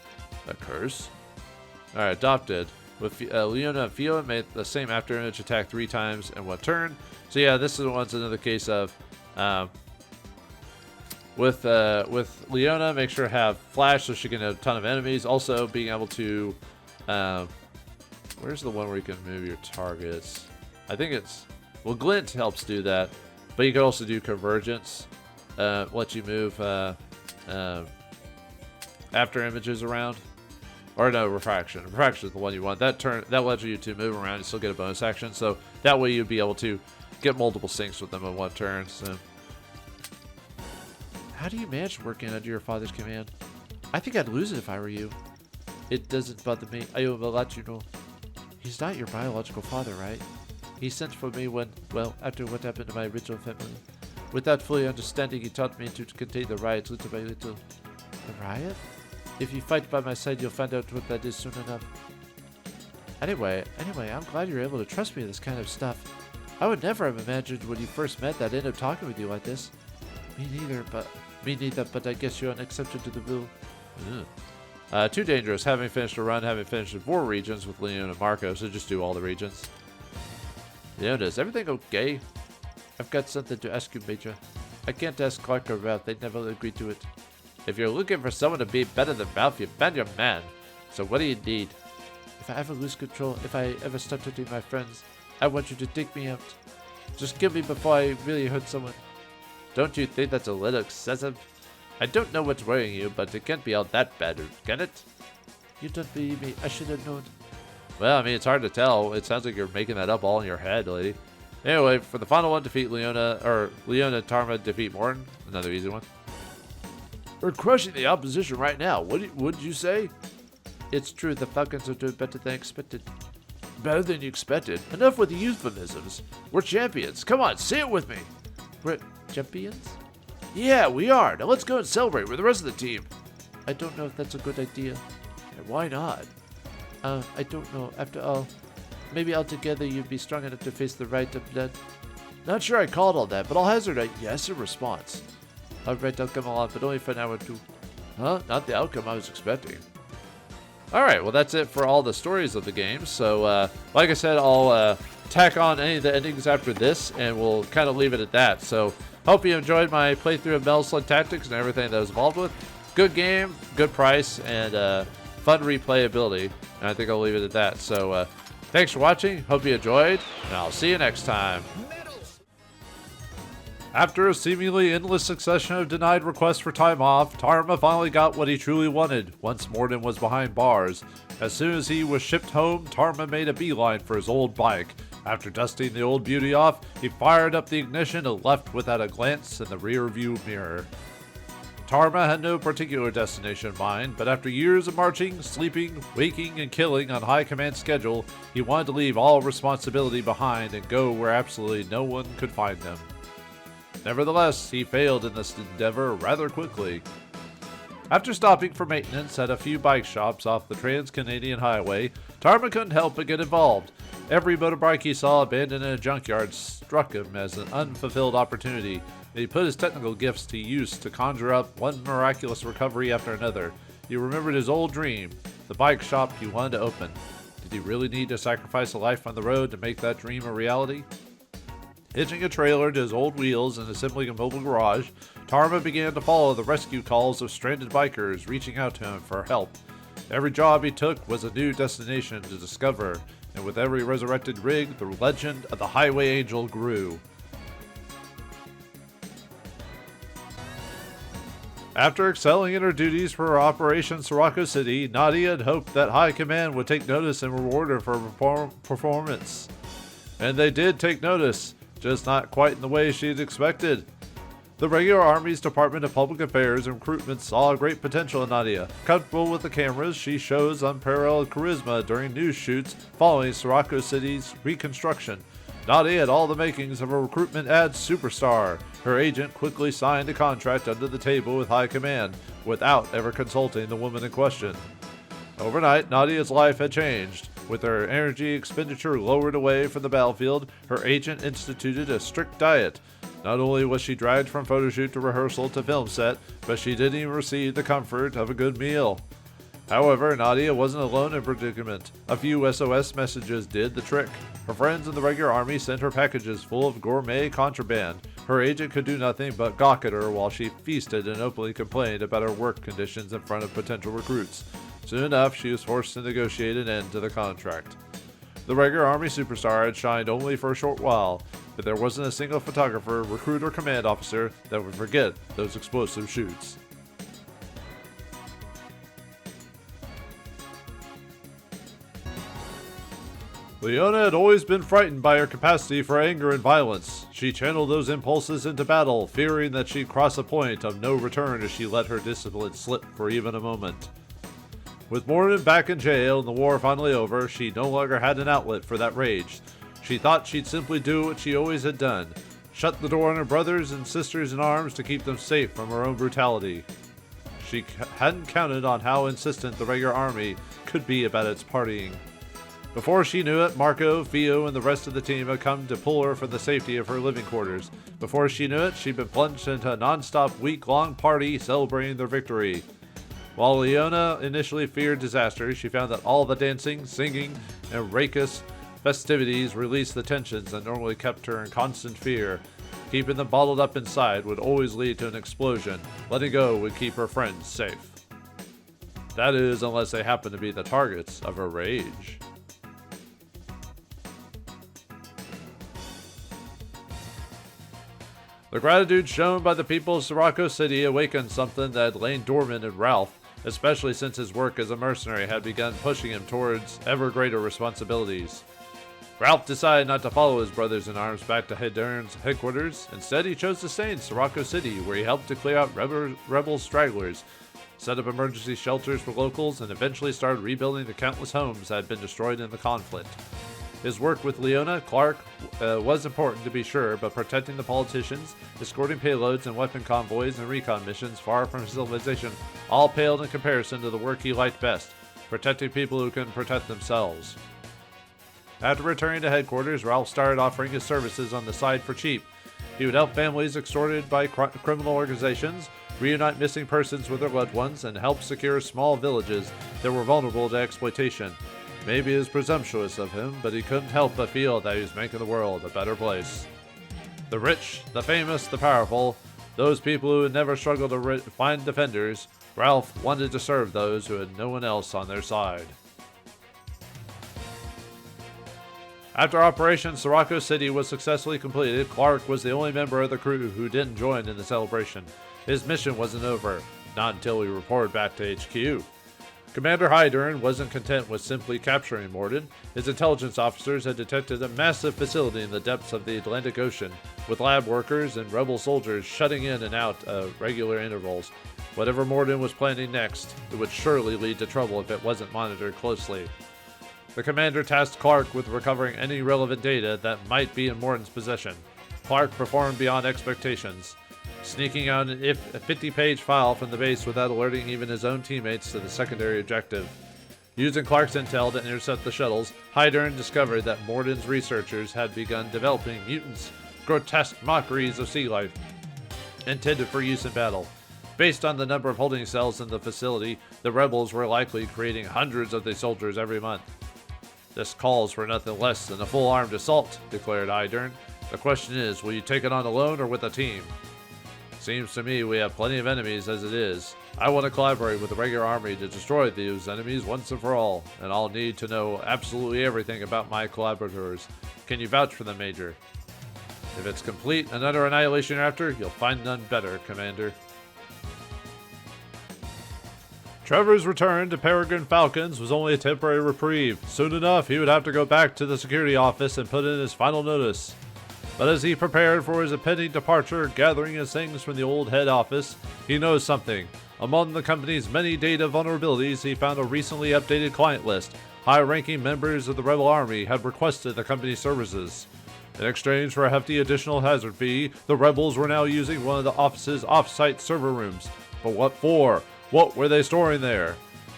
A curse? Alright, adopted. With Leona and Fiona made the same after image attack 3 times in 1 turn. So yeah, this is one's another case of with Leona, make sure to have flash so she can hit a ton of enemies. Also being able to where's the one where you can move your targets? I think it's Glint helps do that, but you can also do convergence, let you move after images around. Or no, refraction. Refraction is the one you want. That lets you to move around and still get a bonus action. So that way you'd be able to get multiple syncs with them in 1 turn. So how do you manage working under your father's command? I think I'd lose it if I were you. It doesn't bother me. I will let you know. He's not your biological father, right? He sent for me when, well, after what happened to my original family. Without fully understanding, he taught me to contain the riot little by little. The riot? If you fight by my side, you'll find out what that is soon enough. Anyway, I'm glad you're able to trust me with this kind of stuff. I would never have imagined when you first met that I'd end up talking with you like this. Me neither, but I guess you're an exception to the rule. Too dangerous. Having finished a run, having finished 4 regions with Leon and Marco, so just do all the regions. Leona, is everything okay? I've got something to ask you, Major. I can't ask Clark or Ralph. They'd never agree to it. If you're looking for someone to be better than Ralph, you've been your man. So what do you need? If I ever lose control, if I ever start hurting my friends, I want you to take me out. Just kill me before I really hurt someone. Don't you think that's a little excessive? I don't know what's worrying you, but it can't be all that bad, can it? You don't believe me. I should have known. Well, I mean, it's hard to tell. It sounds like you're making that up all in your head, lady. Anyway, for the final one, defeat Leona and Tarma defeat Morton. Another easy one. We're crushing the opposition right now. What did you say? It's true, the Falcons are doing better than expected. Better than you expected? Enough with the euphemisms. We're champions. Come on, say it with me. We're champions? Yeah, we are. Now let's go and celebrate with the rest of the team. I don't know if that's a good idea. And why not? I don't know. After all, maybe altogether you'd be strong enough to face the right of blood. Not sure I called all that, but I'll hazard a yes in response. Alright, I'll come along, but only for an hour or 2. Huh? Not the outcome I was expecting. Alright, well that's it for all the stories of the game. So, like I said, I'll tack on any of the endings after this, and we'll kind of leave it at that. So, hope you enjoyed my playthrough of Metal Slug Tactics and everything that was involved with. Good game, good price, and fun replayability. And I think I'll leave it at that. So, thanks for watching. Hope you enjoyed, and I'll see you next time. After a seemingly endless succession of denied requests for time off, Tarma finally got what he truly wanted, once Morden was behind bars. As soon as he was shipped home, Tarma made a beeline for his old bike. After dusting the old beauty off, he fired up the ignition and left without a glance in the rear-view mirror. Tarma had no particular destination in mind, but after years of marching, sleeping, waking, and killing on high command schedule, he wanted to leave all responsibility behind and go where absolutely no one could find him. Nevertheless, he failed in this endeavor rather quickly. After stopping for maintenance at a few bike shops off the Trans-Canadian Highway, Tarma couldn't help but get involved. Every motorbike he saw abandoned in a junkyard struck him as an unfulfilled opportunity, and he put his technical gifts to use to conjure up one miraculous recovery after another. He remembered his old dream, the bike shop he wanted to open. Did he really need to sacrifice a life on the road to make that dream a reality? Hitching a trailer to his old wheels and assembling a mobile garage, Tarma began to follow the rescue calls of stranded bikers reaching out to him for help. Every job he took was a new destination to discover, and with every resurrected rig, the legend of the Highway Angel grew. After excelling in her duties for Operation Sirocco City, Nadia had hoped that High Command would take notice and reward her for her performance. And they did take notice, just not quite in the way she'd expected. The regular Army's Department of Public Affairs and Recruitment saw great potential in Nadia. Comfortable with the cameras, she shows unparalleled charisma during news shoots following Sirocco City's reconstruction. Nadia had all the makings of a recruitment ad superstar. Her agent quickly signed a contract under the table with high command, without ever consulting the woman in question. Overnight, Nadia's life had changed. With her energy expenditure lowered away from the battlefield, her agent instituted a strict diet. Not only was she dragged from photo shoot to rehearsal to film set, but she didn't even receive the comfort of a good meal. However, Nadia wasn't alone in predicament. A few SOS messages did the trick. Her friends in the regular army sent her packages full of gourmet contraband. Her agent could do nothing but gawk at her while she feasted and openly complained about her work conditions in front of potential recruits. Soon enough, she was forced to negotiate an end to the contract. The regular army superstar had shined only for a short while, but there wasn't a single photographer, recruit, or command officer that would forget those explosive shoots. Leona had always been frightened by her capacity for anger and violence. She channeled those impulses into battle, fearing that she'd cross a point of no return if she let her discipline slip for even a moment. With Morden back in jail and the war finally over, she no longer had an outlet for that rage. She thought she'd simply do what she always had done, shut the door on her brothers and sisters in arms to keep them safe from her own brutality. She hadn't counted on how insistent the regular army could be about its partying. Before she knew it, Marco, Fio, and the rest of the team had come to pull her from the safety of her living quarters. Before she knew it, she'd been plunged into a non-stop week-long party celebrating their victory. While Leona initially feared disaster, she found that all the dancing, singing, and raucous festivities released the tensions that normally kept her in constant fear. Keeping them bottled up inside would always lead to an explosion. Letting go would keep her friends safe. That is, unless they happen to be the targets of her rage. The gratitude shown by the people of Sirocco City awakened something that had lain dormant in Ralph, especially since his work as a mercenary had begun pushing him towards ever greater responsibilities. Ralph decided not to follow his brothers in arms back to Hedern's headquarters. Instead, he chose to stay in Sirocco City, where he helped to clear out rebel stragglers, set up emergency shelters for locals, and eventually started rebuilding the countless homes that had been destroyed in the conflict. His work with Leona, Clark, was important to be sure, but protecting the politicians, escorting payloads and weapon convoys and recon missions far from civilization all paled in comparison to the work he liked best, protecting people who couldn't protect themselves. After returning to headquarters, Ralph started offering his services on the side for cheap. He would help families extorted by criminal organizations, reunite missing persons with their loved ones, and help secure small villages that were vulnerable to exploitation. Maybe it was presumptuous of him, but he couldn't help but feel that he was making the world a better place. The rich, the famous, the powerful, those people who had never struggled to find defenders, Ralph wanted to serve those who had no one else on their side. After Operation Sirocco City was successfully completed, Clark was the only member of the crew who didn't join in the celebration. His mission wasn't over, not until he reported back to HQ. Commander Hydern wasn't content with simply capturing Morden. His intelligence officers had detected a massive facility in the depths of the Atlantic Ocean, with lab workers and rebel soldiers shutting in and out at regular intervals. Whatever Morden was planning next, it would surely lead to trouble if it wasn't monitored closely. The commander tasked Clark with recovering any relevant data that might be in Morden's possession. Clark performed beyond expectations, sneaking out a 50-page file from the base without alerting even his own teammates to the secondary objective. Using Clark's intel to intercept the shuttles, Hydern discovered that Morden's researchers had begun developing mutants, grotesque mockeries of sea life, intended for use in battle. Based on the number of holding cells in the facility, the rebels were likely creating hundreds of these soldiers every month. This calls for nothing less than a full-armed assault, declared Hydern. The question is, will you take it on alone or with a team? Seems to me we have plenty of enemies as it is. I want to collaborate with the regular army to destroy these enemies once and for all, and I'll need to know absolutely everything about my collaborators. Can you vouch for them, Major? If it's complete and utter annihilation after, you'll find none better, Commander. Trevor's return to Peregrine Falcons was only a temporary reprieve. Soon enough, he would have to go back to the security office and put in his final notice. But as he prepared for his impending departure, gathering his things from the old head office, he knows something. Among the company's many data vulnerabilities, he found a recently updated client list. High-ranking members of the rebel army had requested the company's services. In exchange for a hefty additional hazard fee, the rebels were now using one of the office's off-site server rooms. But what for? What were they storing there?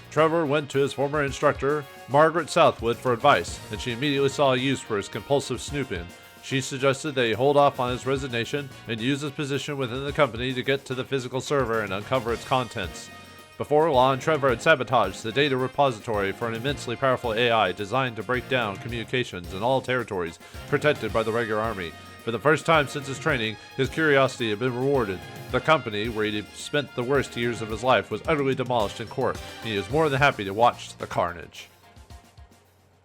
Trevor went to his former instructor, Margaret Southwood, for advice, and she immediately saw a use for his compulsive snooping. She suggested that he hold off on his resignation and use his position within the company to get to the physical server and uncover its contents. Before long, Trevor had sabotaged the data repository for an immensely powerful AI designed to break down communications in all territories protected by the regular army. For the first time since his training, his curiosity had been rewarded. The company, where he had spent the worst years of his life, was utterly demolished in court, and he was more than happy to watch the carnage.